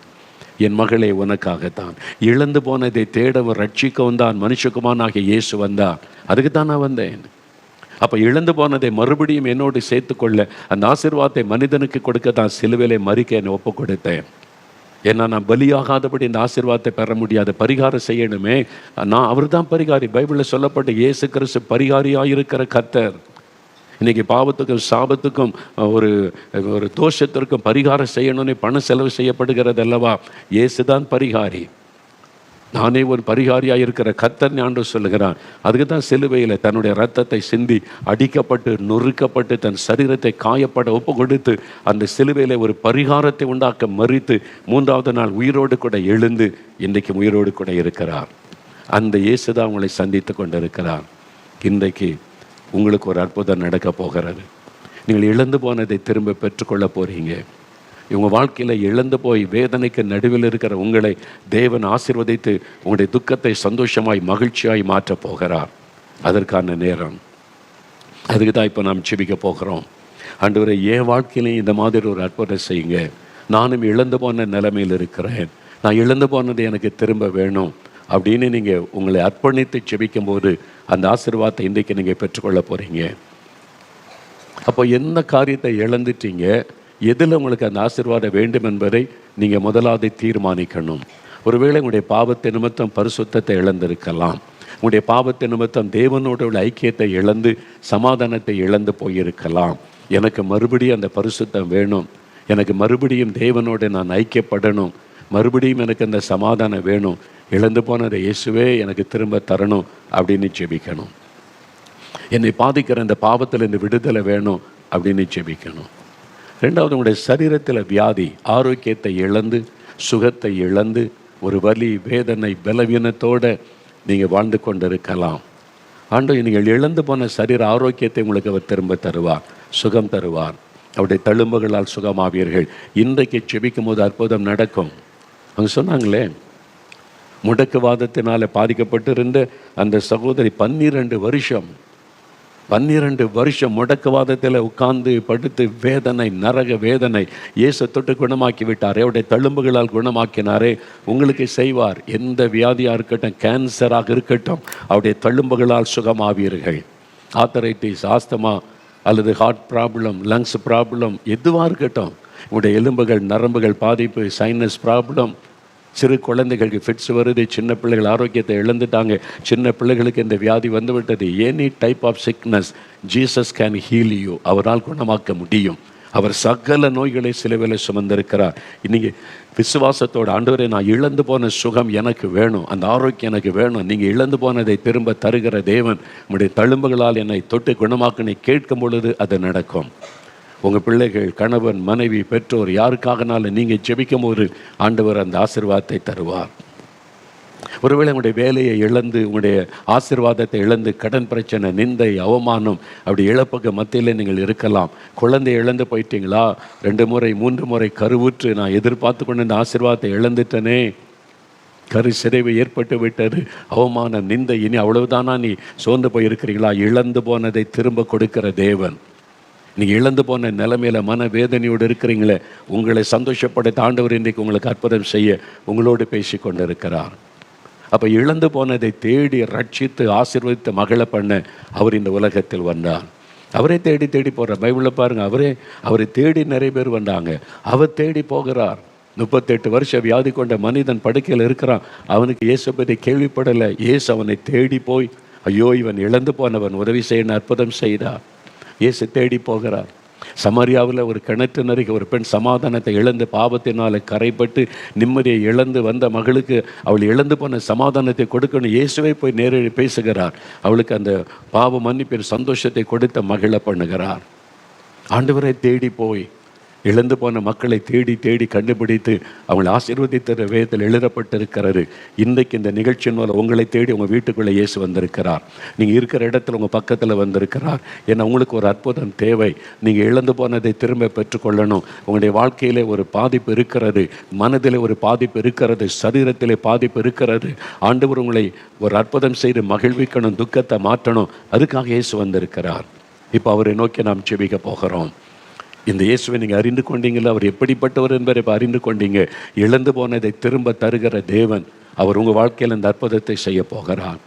என் மகளே உனக்காகத்தான். இழந்து போனதை தேடவும் ரட்சிக்கவும் தான் மனுஷகுமாரனாகிய இயேசு வந்தார். அதுக்கு தான் நான் வந்தேன். அப்போ இழந்து போனதை மறுபடியும் என்னோடு சேர்த்துக்கொள்ள அந்த ஆசீர்வாதத்தை மனிதனுக்கு கொடுக்க தான் சிலுவையிலே மரிக்க என்னை ஒப்பு கொடுத்தேன். ஏன்னா நான் பலியாகாதபடி இந்த ஆசீர்வாதத்தை பெற முடியாது, பரிகாரம் செய்யணுமே. அவர் தான் பரிகாரி. பைபிளில் சொல்லப்பட்ட இயேசு கிறிஸ்து பரிகாரியாக இருக்கிற கர்த்தர். இன்றைக்கி பாவத்துக்கும் சாபத்துக்கும் ஒரு தோஷத்திற்கும் பரிகாரம் செய்யணும்னு பணம் செலவு செய்யப்படுகிறது அல்லவா? இயேசு தான் பரிகாரி. நானே ஒரு பரிகாரியாக இருக்கிற கர்த்தர் ஆண்டவர் சொல்லுகிறான். அதுக்கு தான் சிலுவையில் தன்னுடைய இரத்தத்தை சிந்தி அடிக்கப்பட்டு நொறுக்கப்பட்டு தன் சரீரத்தை காயப்பட ஒப்பு கொடுத்து அந்த சிலுவையில் ஒரு பரிகாரத்தை உண்டாக்க மறித்து 3வது நாள் உயிரோடு கூட எழுந்து இன்றைக்கு உயிரோடு கூட இருக்கிறார். அந்த இயேசு தான் உங்களை சந்தித்து கொண்டு இருக்கிறார். இன்றைக்கு உங்களுக்கு ஒரு அற்புதம் நடக்க போகிறது. நீங்கள் இழந்து போனதை திரும்ப பெற்றுக்கொள்ள போகிறீங்க. உங்கள் வாழ்க்கையில் இழந்து போய் வேதனைக்கு நடுவில் இருக்கிற உங்களை தேவன் ஆசீர்வதித்து உங்களுடைய துக்கத்தை சந்தோஷமாய் மகிழ்ச்சியாய் மாற்றப் போகிறார். அதற்கான நேரம். அதுக்கு தான் இப்போ நாம் ஜெபிக்க போகிறோம். ஆண்டவரே என் வாழ்க்கையிலையும் இந்த மாதிரி ஒரு அற்புதம் செய்யுங்க. நானும் இழந்து போன நிலைமையில் இருக்கிறேன். நான் இழந்து போனது எனக்கு திரும்ப வேணும். அப்படின்னு நீங்கள் உங்களை அர்ப்பணித்து ஜெபிக்கும் போது அந்த ஆசீர்வாதத்தை இன்றைக்கு நீங்கள் பெற்றுக்கொள்ள போகிறீங்க. அப்போ என்ன காரியத்தை இழந்துட்டீங்க, எதில் உங்களுக்கு அந்த ஆசீர்வாதம் வேண்டும் என்பதை நீங்கள் முதலாவது தீர்மானிக்கணும். ஒருவேளை உங்களுடைய பாவத்தை நிமித்தம் பரிசுத்தத்தை இழந்திருக்கலாம். உங்களுடைய பாவத்தை நிமித்தம் தேவனோட உள்ள ஐக்கியத்தை இழந்து சமாதானத்தை இழந்து போயிருக்கலாம். எனக்கு மறுபடியும் அந்த பரிசுத்தம் வேணும், எனக்கு மறுபடியும் தேவனோடு நான் ஐக்கியப்படணும், மறுபடியும் எனக்கு அந்த சமாதானம் வேணும், இழந்து போனதை இயேசுவே எனக்கு திரும்ப தரணும் அப்படின்னு ஜெபிக்கணும். என்னை பாதிக்கிற அந்த பாவத்தில் இந்த விடுதலை வேணும் அப்படின்னு ஜெபிக்கணும். ரெண்டாவது, உங்களுடைய சரீரத்தில் வியாதி, ஆரோக்கியத்தை இழந்து சுகத்தை இழந்து ஒரு வலி வேதனை பலவீனத்தோடு நீங்கள் வாழ்ந்து கொண்டு இருக்கலாம். ஆண்டவர் நீங்கள் இழந்து போன சரீர ஆரோக்கியத்தை உங்களுக்கு அவர் திரும்ப தருவார், சுகம் தருவார். அவருடைய தழும்புகளால் சுகமாவீர்கள். இன்றைக்கு ஜெபிக்கும் போது அற்புதம் நடக்கும். அவங்க சொன்னாங்களே, முடக்குவாதத்தினால் பாதிக்கப்பட்டிருந்த அந்த சகோதரி 12 வருஷம் முடக்குவாதத்தில் உட்கார்ந்து படுத்து வேதனை, நரக வேதனை. இயேசு தொட்டு குணமாக்கி விட்டாரே, அவருடைய தழும்புகளால் குணமாக்கினாரே. உங்களுக்கு செய்வார். எந்த வியாதியாக இருக்கட்டும், கேன்சராக இருக்கட்டும், அவருடைய தழும்புகளால் சுகமாவீர்கள். ஆத்தரைட்டிஸ், ஆஸ்தமா அல்லது ஹார்ட் ப்ராப்ளம், லங்ஸ் ப்ராப்ளம் எதுவாக இருக்கட்டும், உங்களுடைய எலும்புகள் நரம்புகள் பாதிப்பு, சைனஸ் ப்ராப்ளம், சிறு குழந்தைகளுக்கு ஃபிட்ஸ் வருது, சின்ன பிள்ளைகள் ஆரோக்கியத்தை இழந்துட்டாங்க, சின்ன பிள்ளைகளுக்கு இந்த வியாதி வந்துவிட்டது. Any type of sickness Jesus can heal you. அவரால் குணமாக்க முடியும். அவர் சகல நோய்களை சிலுவையிலே சுமந்திருக்கிறார். இன்னைக்கு விசுவாசத்தோடு, ஆண்டவரே நான் இழந்து போன சுகம் எனக்கு வேணும், அந்த ஆரோக்கியம் எனக்கு வேணும், நீங்கள் இழந்து போனதை திரும்ப தருகிற தேவன் உங்களுடைய தழும்புகளால் என்னை தொட்டு குணமாக்கினை கேட்கும் பொழுது அது நடக்கும். உங்கள் பிள்ளைகள், கணவன், மனைவி, பெற்றோர் யாருக்காகனாலும் நீங்கள் ஜெபிக்கும் போது ஆண்டவர் அந்த ஆசீர்வாதத்தை தருவார். ஒருவேளை உங்களுடைய வேலையை இழந்து, உங்களுடைய ஆசீர்வாதத்தை இழந்து, கடன் பிரச்சனை, நிந்தை, அவமானம், அப்படி இழப்புக்கு மத்தியில் நீங்கள் இருக்கலாம். குழந்தை இழந்து போயிட்டீங்களா? 2 முறை 3 முறை கருவுற்று நான் எதிர்பார்த்து கொண்டு இந்த ஆசீர்வாதத்தை இழந்துட்டனே, கரு சிதைவு ஏற்பட்டு விட்டது, அவமானம், நிந்தை, இனி அவ்வளவுதானா நீ சோர்ந்து போயிருக்கிறீங்களா? இழந்து போனதை திரும்ப கொடுக்கிற தேவன். நீங்கள் இழந்து போன நிலைமையில மன வேதனையோடு இருக்கிறீங்களே, உங்களை சந்தோஷப்பட ஆண்டவர் இன்றைக்கு உங்களுக்கு அற்புதம் செய்ய உங்களோடு பேசி கொண்டு இருக்கிறார். அப்போ இழந்து போனதை தேடி ரட்சித்து ஆசீர்வதித்து மகள பண்ண அவர் இந்த உலகத்தில் வந்தார். அவரே தேடி தேடி போகிறார். பைபிளில் பாருங்கள், அவரை தேடி நிறைய பேர் வந்தாங்க. அவர் தேடி போகிறார். 38 வருஷம் வியாதி கொண்ட மனிதன் படுக்கையில் இருக்கிறான். அவனுக்கு இயேசு பற்றி கேள்விப்படலை. இயேசு அவனை தேடி போய், ஐயோ இவன் இழந்து போனவன், உதவி செய்ய அற்புதம் செய்தார். இயேசு தேடி போகிறார். சமாரியாவில் ஒரு கிணற்று நருகே ஒரு பெண் சமாதானத்தை இழந்து பாவத்தினால் கரைப்பட்டு நிம்மதியை இழந்து வந்த மகளுக்கு அவள் இழந்து போன சமாதானத்தை கொடுக்கணும். இயேசுவை போய் நேரில் பேசுகிறார். அவளுக்கு அந்த பாவ மன்னிப்பின் சந்தோஷத்தை கொடுத்த மகிழ பண்ணுகிறார். ஆண்டவரை தேடி போய் இழந்து போன மக்களை தேடி தேடி கண்டுபிடித்து அவங்களை ஆசீர்வதித்த வேதத்தில் எழுதப்பட்டிருக்கிறாரு. இன்றைக்கு இந்த நிகழ்ச்சியின் மூலம் உங்களை தேடி உங்கள் வீட்டுக்குள்ளே இயேசு வந்திருக்கிறார். நீங்கள் இருக்கிற இடத்துல உங்கள் பக்கத்தில் வந்திருக்கிறார். ஏன்னா உங்களுக்கு ஒரு அற்புதம் தேவை. நீங்கள் இழந்து போனதை திரும்ப பெற்றுக்கொள்ளணும். உங்களுடைய வாழ்க்கையிலே ஒரு பாதிப்பு இருக்கிறது, மனதிலே ஒரு பாதிப்பு இருக்கிறது, சரீரத்திலே பாதிப்பு இருக்கிறது. ஆண்டவர் உங்களை ஒரு அற்புதம் செய்து மகிழ்விக்கணும், துக்கத்தை மாற்றணும். அதுக்காக இயேசு வந்திருக்கிறார். இப்போ அவரை நோக்கி நாம் ஜெபிக்க போகிறோம். இந்த இயேசுவை நீங்கள் அறிந்து கொண்டீங்களா? அவர் எப்படிப்பட்டவர் என்பதை இப்போ அறிந்து கொண்டீங்க. இழந்து போனதை திரும்ப தருகிற தேவன் அவர் உங்கள் வாழ்க்கையில் இந்த அற்புதத்தை செய்ய போகிறார்.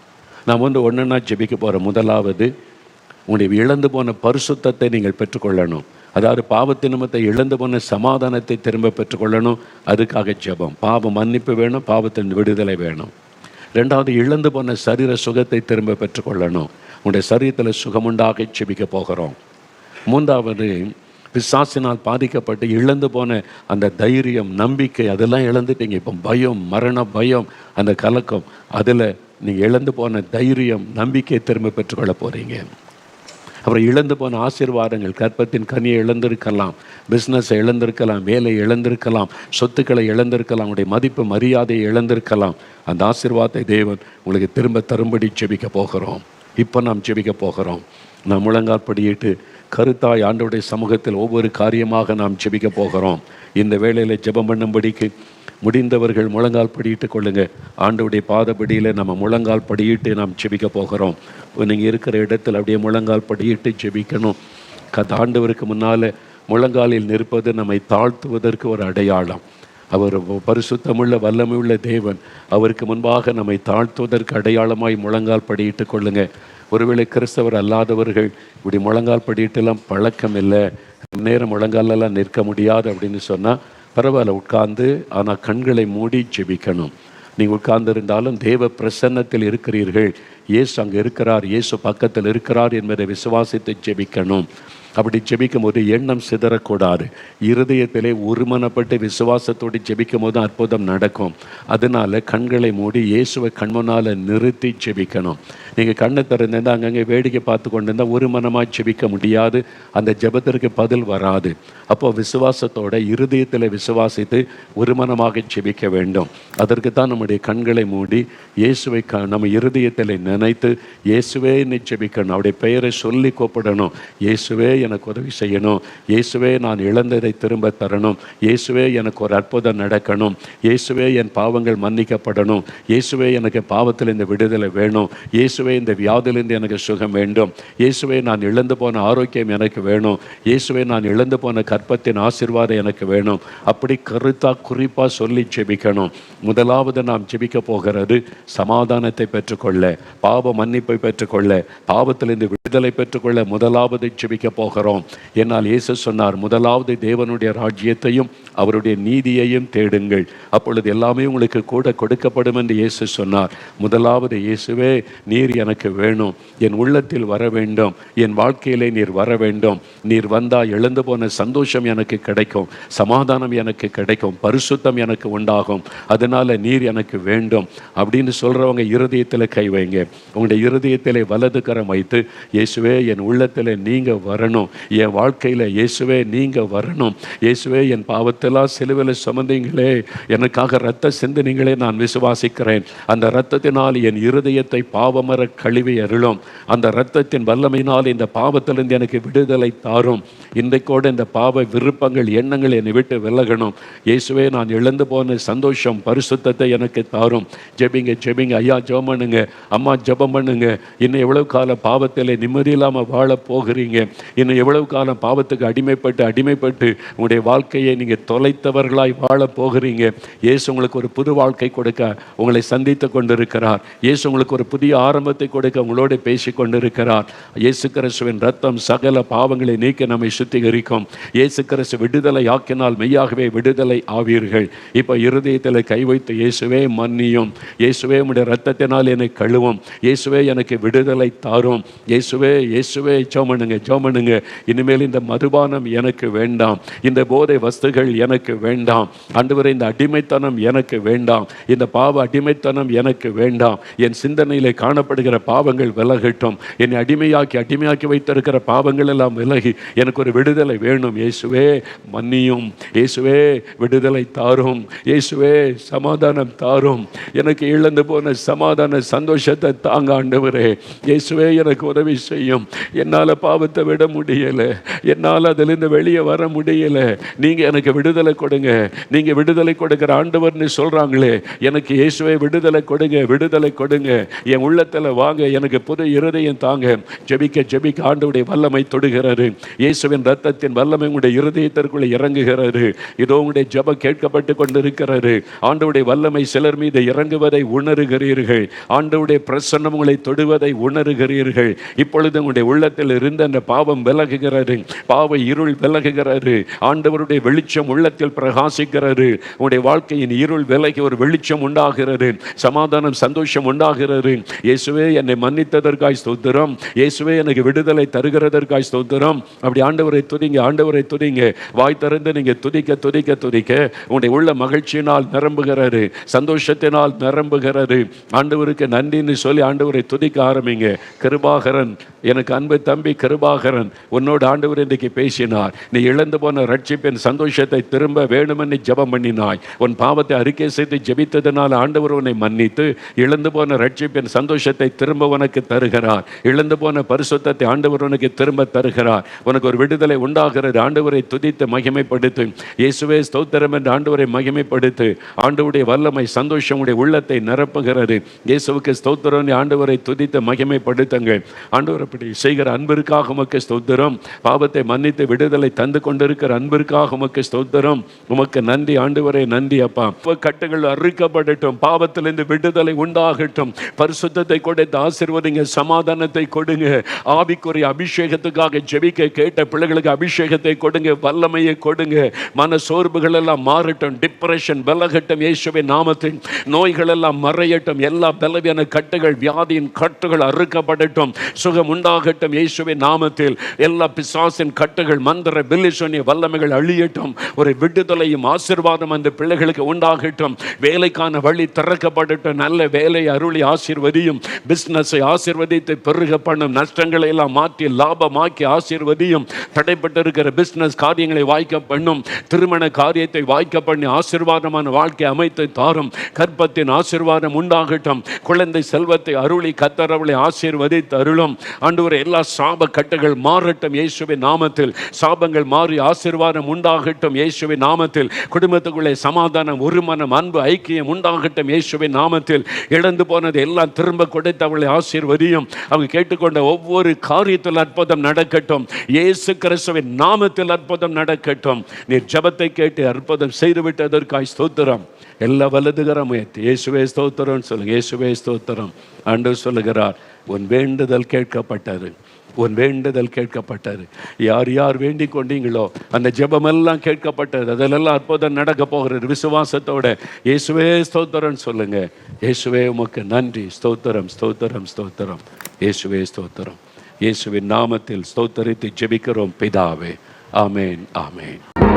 நாம் ஒன்றுன்னா ஜெபிக்க போகிறோம். முதலாவது, உங்களுடைய இழந்து போன பரிசுத்தத்தை நீங்கள் பெற்றுக்கொள்ளணும். அதாவது பாவத்து நிமித்தை இழந்து போன சமாதானத்தை திரும்ப பெற்றுக்கொள்ளணும். அதுக்காக ஜெபம். பாவம் மன்னிப்பு வேணும், பாவத்தின் விடுதலை வேணும். ரெண்டாவது, இழந்து போன சரீர சுகத்தை திரும்ப பெற்றுக்கொள்ளணும். உங்களுடைய சரீரத்தில் சுகமுண்டாக ஜெபிக்க போகிறோம். மூன்றாவது, பிசாசினால் பாதிக்கப்பட்டு இழந்து போன அந்த தைரியம், நம்பிக்கை, அதெல்லாம் இழந்துட்டீங்க. இப்போ பயம், மரண பயம், அந்த கலக்கம், அதில் நீங்கள் இழந்து போன தைரியம், நம்பிக்கையை திரும்ப பெற்றுக்கொள்ள போகிறீங்க. அப்புறம் இழந்து போன ஆசீர்வாதங்கள், கற்பத்தின் கனியை இழந்திருக்கலாம், பிஸ்னஸை இழந்திருக்கலாம், வேலையை இழந்திருக்கலாம், சொத்துக்களை இழந்திருக்கலாம், உங்களுடைய மதிப்பு மரியாதையை இழந்திருக்கலாம். அந்த ஆசீர்வாதத்தை தேவன் உங்களுக்கு திரும்ப தரும்படி ஜெபிக்க போகிறோம். இப்போ நாம் ஜெபிக்க போகிறோம். நாம் முழங்கால் படியிட்டு கருத்தாய் ஆண்டவருடைய சமூகத்தில் ஒவ்வொரு காரியமாக நாம் ஜெபிக்க போகிறோம். இந்த வேளையில் ஜெபம் பண்ணும்படிக்கு முடிந்தவர்கள் முழங்கால் படியிட்டு கொள்ளுங்கள். ஆண்டவருடைய பாதப்படியில் நம்ம முழங்கால் படியிட்டு நாம் ஜெபிக்க போகிறோம். நீங்கள் இருக்கிற இடத்தில் அப்படியே முழங்கால் படியிட்டு ஜெபிக்கணும். ஆண்டவருக்கு முன்னால் முழங்காலில் நிற்பது நம்மை தாழ்த்துவதற்கு ஒரு அடையாளம். அவர் பரிசுத்தமுள்ள வல்லமையுள்ள தேவன். அவருக்கு முன்பாக நம்மை தாழ்த்துவதற்கு அடையாளமாய் முழங்கால் படியிட்டு கொள்ளுங்க. ஒருவேளை கிறிஸ்தவர் அல்லாதவர்கள் இப்படி முழங்கால் படியிட்டெல்லாம் பழக்கம் இல்லை, நேரம் முழங்காலெல்லாம் நிற்க முடியாது அப்படின்னு சொன்னால் பரவாயில்ல, உட்கார்ந்து ஆனால் கண்களை மூடி ஜெபிக்கணும். நீங்கள் உட்கார்ந்திருந்தாலும் தேவ பிரசன்னத்தில் இருக்கிறீர்கள், இயேசு அங்கே இருக்கிறார், இயேசு பக்கத்தில் இருக்கிறார் என்பதை விசுவாசித்து ஜெபிக்கணும். அப்படி ஜெபிக்கும் போது எண்ணம் சிதறக்கூடாது. இருதயத்திலே ஒருமனப்பட்டு விசுவாசத்தோடு ஜெபிக்கும் போது அற்புதம் நடக்கும். அதனால கண்களை மூடி இயேசுவை கண்முன்னால் நிறுத்தி ஜெபிக்கணும். நீங்கள் கண்ணை திறந்திருந்தால் அங்கங்கே வேடிக்கை பார்த்து கொண்டு இருந்தால் ஒரு மனமாக ஜெபிக்க முடியாது, அந்த ஜெபத்திற்கு பதில் வராது. அப்போ விசுவாசத்தோட இருதயத்தில் விசுவாசித்து ஒரு மனமாக ஜெபிக்க வேண்டும். அதற்கு தான் நம்முடைய கண்களை மூடி இயேசுவை நம்ம இருதயத்தில் நினைத்து இயேசுவே என்னை ஜெபிக்கணும். அவருடைய பெயரை சொல்லி கூப்பிடணும். இயேசுவே எனக்கு உதவி செய்யணும், இயேசுவே நான் இழந்ததை திரும்ப தரணும், இயேசுவே எனக்கு ஒரு அற்புதம் நடக்கணும், இயேசுவே என் பாவங்கள் மன்னிக்கப்படணும், இயேசுவே எனக்கு பாவத்தில் இந்த விடுதலை வேணும், இயேசுவே இந்த வியாதிலிருந்து எனக்கு சுகம் வேண்டும், இயேசுவே நான் இழந்து போன ஆரோக்கியம் எனக்கு வேணும், இயேசுவே நான் இழந்து போன கற்பத்தின் ஆசீர்வாதம் எனக்கு வேணும். அப்படி குறிப்பாக சொல்லி ஜெபிக்கணும். முதலாவது நாம் ஜெபிக்க போகிறது சமாதானத்தை பெற்றுக்கொள்ள, பாவ மன்னிப்பை பெற்றுக்கொள்ள, பாவத்திலிருந்து விடுதலை பெற்றுக்கொள்ள முதலாவது ஜெபிக்க போகிறோம். என்னால் இயேசு சொன்னார், முதலாவது தேவனுடைய ராஜ்யத்தையும் அவருடைய நீதியையும் தேடுங்கள், அப்பொழுது எல்லாமே உங்களுக்கு கூட கொடுக்கப்படும் என்று இயேசு சொன்னார். முதலாவது இயேசுவே நீர் எனக்கு வேணும், என் உள்ளத்தில் வர வேண்டும், என் வாழ்க்கையிலே நீர் வர வேண்டும், நீர் வந்தால் எழுந்து போன சந்தோஷம் எனக்கு கிடைக்கும், சமாதானம் எனக்கு கிடைக்கும், பரிசுத்தம் எனக்கு உண்டாகும், அதனால நீர் எனக்கு வேண்டும் அப்படின்னு சொல்றவங்க இருதயத்தில் கை வைங்க. உங்களுடைய இருதயத்திலே வலது கரம் வைத்து இயேசுவே என் உள்ளத்தில் நீங்க வரணும், என் வாழ்க்கையில் இயேசுவே நீங்க வரணும், இயேசுவே என் பாவத்தெல்லாம் சிலுவையில் சுமந்தீங்களே, எனக்காக ரத்த சிந்தினீங்களே, நான் விசுவாசிக்கிறேன், அந்த இரத்தத்தினால் என் இருதயத்தை பாவமர கழுவி அருளும், அந்த இரத்தத்தின் வல்லமையினால் இந்த பாவத்திலிருந்து எனக்கு விடுதலை தாரும், இன்றைக்கோடு இந்த பாவ விருப்பங்கள் எண்ணங்கள் என்னை விட்டு விலகணும், இயேசுவே நான் இழந்து போன சந்தோஷம் பரிசுத்தத்தை எனக்கு தாரும். ஜெபிங்க ஜெபிங்க, ஐயா ஜெபம் பண்ணுங்க, அம்மா ஜெபம் பண்ணுங்க. இன்னும் எவ்வளவு காலம் பாவத்தில் நிம்மதி இல்லாமல் வாழ போகிறீங்க, இன்னும் எவ்வளவு காலம் பாவத்துக்கு அடிமைப்பட்டு உங்களுடைய வாழ்க்கையை நீங்கள் தொலைத்தவர்களாய் வாழ போகிறீங்க. இயேசு உங்களுக்கு ஒரு புது வாழ்க்கை கொடுக்க உங்களை சந்தித்து கொண்டிருக்கிறார். இயேசு உங்களுக்கு ஒரு புதிய ஆரம்பத்தை கொடுக்க உங்களோடு பேசி கொண்டிருக்கிறார். இயேசு கிறிஸ்துவின் ரத்தம் சகல பாவங்களை நீக்க நம்மை சுத்திகரிக்கும். இயேசு கிறிஸ்து விடுதலை ஆக்கினால் மெய்யாகவே விடுதலை ஆவீர்கள். இப்போ இருதயத்தில் கை வைத்து இயேசுவே மன்னியும், இயேசுவே உம்முடைய ரத்தத்தினால் என்னை கழுவும், இயேசுவே எனக்கு விடுதலை தாரும், இயேசுவே இயேசுவே ஜெபம். இனிமேல் இந்த மதுபானம் எனக்கு வேண்டாம், இந்த போதை வஸ்துகள் எனக்கு வேண்டாம், ஆண்டவரே இந்த அடிமைத்தனம் எனக்கு வேண்டாம், இந்த பாவ அடிமைத்தனம் எனக்கு வேண்டாம், என் சிந்தனையிலே காணப்படுகிற பாவங்கள் விலகட்டும், என்னை அடிமையாக்கி வைத்திருக்கிற பாவங்கள் எல்லாம் விலகி எனக்கு ஒரு விடுதலை வேணும். இயேசுவே மன்னியும், இயேசுவே விடுதலை தாரும், இயேசுவே சமாதானம் தாரும், எனக்கு இழந்து போன சமாதான சந்தோஷத்தை தாங்க ஆண்டவரே, இயேசுவே எனக்கு உதவி செய்யும், என்னால் பாவத்தை விட முடியலை, என்னால் அதிலிருந்து வெளியே வர முடியலை, நீங்கள் எனக்கு விடுதலை கொடுங்க, நீங்கள் விடுதலை கொடுக்கிற ஆண்டவர்னு சொல்கிறாங்களே, எனக்கு இயேசுவே விடுதலை கொடுங்க, என் உள்ளத்தில் வாங்க, எனக்கு புது இருதயம் தாங்க. ஜெபிக்க ஆண்டவருடைய வல்லமை தொடுகிறாரு, இயேசுவின் ரத்தத்தின் வல்லமை உங்களுடைய இருதயத்திற்குள்ளே இறங்குகிறாரு. இதோ உங்களுடைய ஜெபம் கேட்கப்பட்டு கொண்டிருக்கிறாரு. ஆண்டவருடைய வல்லமை சிலர் மீது இறங்குவதை உணர்கிறீர்கள், ஆண்டவருடைய பிரசன்னம் உங்களை தொடுவதை உணர்கிறீர்கள். இப்பொழுது உங்களுடைய உள்ளத்தில் இருந்த அந்த பாவம் விலகுகிறது, பாவ இருள் விலகுகிறது, ஆண்டவருடைய வெளிச்சம் உள்ளத்தில் பிரகாசிக்கிறது, உங்களுடைய வாழ்க்கையின் இருள் விலகி ஒரு வெளிச்சம் உண்டாகிறது, சமாதானம் சந்தோஷம் உண்டாகிறது. இயேசுவே என்னை மன்னித்ததற்காய் ஸ்தோத்திரம், இயேசுவே எனக்கு விடுதலை தருகிறதற்காய் ஸ்தோத்திரம். அப்படி ஆண்டவரை துதிங்க, வாய் திறந்து நீங்க துதிக்க உங்களுடைய உள்ள மகிழ்ச்சியினால் நிரம்புகிறது, சந்தோஷத்தினால் நிரம்புகிறது. ஆண்டவருக்கு நன்றின்னு சொல்லி ஆண்டவரை துதிக்க ஆரம்பிங்க. கிருபாகரன், எனக்கு அன்பு தம்பி கிருபாகரன், உன்னோடு ஆண்டவர் இன்றைக்கு பேசினார். நீ இழந்து போன ரட்சிப்பின் சந்தோஷத்தை திரும்ப வேணுமென்னு ஜெபம் பண்ணினாய், உன் பாவத்தை அறிக்கை செய்து ஜெபித்ததனால் ஆண்டவர் உன்னை மன்னித்து இழந்து போன ரட்சிப்பின் சந்தோஷத்தை திரும்ப உனக்கு தருகிறார். இழந்து போன பரிசுத்தத்தை ஆண்டவர் உனக்கு திரும்ப தருகிறார். உனக்கு ஒரு விடுதலை உண்டாகிறது. ஆண்டவரை துதித்து மகிமைப்படுத்து, இயேசுவே ஸ்தோத்திரம் என்று ஆண்டவரை மகிமைப்படுத்து. ஆண்டவருடைய வல்லமை சந்தோஷம் உடைய உள்ளத்தை நிரப்புகிறது. இயேசுவுக்கு ஸ்தோத்திரம், ஆண்டவரை துதித்து மகிமைப்படுத்துங்கள். ஆண்டவர் ஆண்டவர் அப்படி செய்கிற அன்பிற்காக உமக்கு ஸ்தோத்திரம். பாவத்தை மன்னித்து விடுதலை தந்து கொண்டிருக்கிற அன்பிற்காக உமக்கு ஸ்தோத்திரம். உமக்கு நன்றி ஆண்டவரே, நன்றி அப்பா. கட்டுகள் அறுக்கப்படட்டும், பாவத்திலிருந்து விடுதலை உண்டாகட்டும். பரிசுத்தத்தை கொடுத்து ஆசீர்வதிங்க, சமாதானத்தை கொடுங்க. ஆவிக்குரிய அபிஷேகத்துக்காக ஜெபிக்க கேட்ட பிள்ளைகளுக்கு அபிஷேகத்தை கொடுங்க, வல்லமையை கொடுங்க. மன சோர்வுகள் எல்லாம் மாறட்டும், டிப்ரெஷன் விலகட்டும் இயேசுவின் நாமத்தில். நோய்கள் எல்லாம் மறையட்டும், எல்லா பலவீன கட்டுகள் வியாதியின் கட்டுகள் அறுக்கப்படட்டும், சுகம் உண்டாகட்டும் இயேசுவின் நாமத்தில். எல்லா பிசாசின் கட்டுகள் மந்திர பில்லிசோனிய வல்லமைகள் அழியட்டும். ஒரு விடுதலையும் ஆசீர்வாதம் அந்த பிள்ளைகளுக்கு உண்டாகட்டும். வேலைக்கான வழி திறக்கப்படட்டும். நல்ல வேலையை அருளி ஆசீர்வதியும். பிசினஸை ஆசீர்வதித்து பெருக பண்ணும். நஷ்டங்களை எல்லாம் மாற்றி லாபமாக்கி ஆசீர்வதியும். தடைப்பட்டிருக்கிற பிசினஸ் காரியங்களை வாய்க்க பண்ணும். திருமண காரியத்தை வாய்க்க பண்ணி ஆசீர்வாதமான வாழ்க்கை அமைத்து தாரும். கற்பத்தின் ஆசீர்வாதம் உண்டாகட்டும். குழந்தை செல்வத்தை அருளி கத்தரவளை ஆசீர்வதித்து அருளும். ஆண்டவரே, எல்லா சாப கட்டுகள் மாறட்டும் இயேசுவின் நாமத்தில். சாபங்கள் மாறி ஆசீர்வாதம் உண்டாகட்டும் இயேசுவின் நாமத்தில். குடும்பத்துக்குள்ளே சமாதானம், ஒரு மனம், அன்பு, ஐக்கியம் உண்டாகட்டும் இயேசுவின் நாமத்தில். இழந்து போனது எல்லாம் திரும்ப கொடுத்து அவளை ஆசீர்வதியும். அவங்க கேட்டுக்கொண்ட ஒவ்வொரு காரியத்தில் அற்புதம் நடக்கட்டும் இயேசு கிறிஸ்துவின் நாமத்தில். அற்புதம் நடக்கட்டும். நீர் ஜெபத்தை கேட்டு அற்புதம் செய்துவிட்டதற்காய் ஸ்தோத்திரம். எல்லா வலதுகரம் உயர்த்தி இயேசுவே ஸ்தோத்திரம் சொல்லுங்க. இயேசுவே ஸ்தோத்திரம். ஆண்டவர் சொல்லுகிறார், உன் வேண்டுதல் கேட்கப்பட்டது, உன் வேண்டுதல் கேட்கப்பட்டது. யார் யார் வேண்டிக் கொண்டீங்களோ அந்த ஜெபமெல்லாம் கேட்கப்பட்டது. அதிலெல்லாம் அற்புதம் நடக்க போகிறது. விசுவாசத்தோட இயேசுவே ஸ்தோத்திரம் சொல்லுங்க. இயேசுவே உமக்கு நன்றி. ஸ்தோத்திரம், ஸ்தோத்திரம், ஸ்தோத்திரம். இயேசுவே ஸ்தோத்திரம். இயேசுவின் நாமத்தில் ஸ்தோத்தரித்து ஜெபிக்கிறோம் பிதாவே. ஆமேன், ஆமேன்.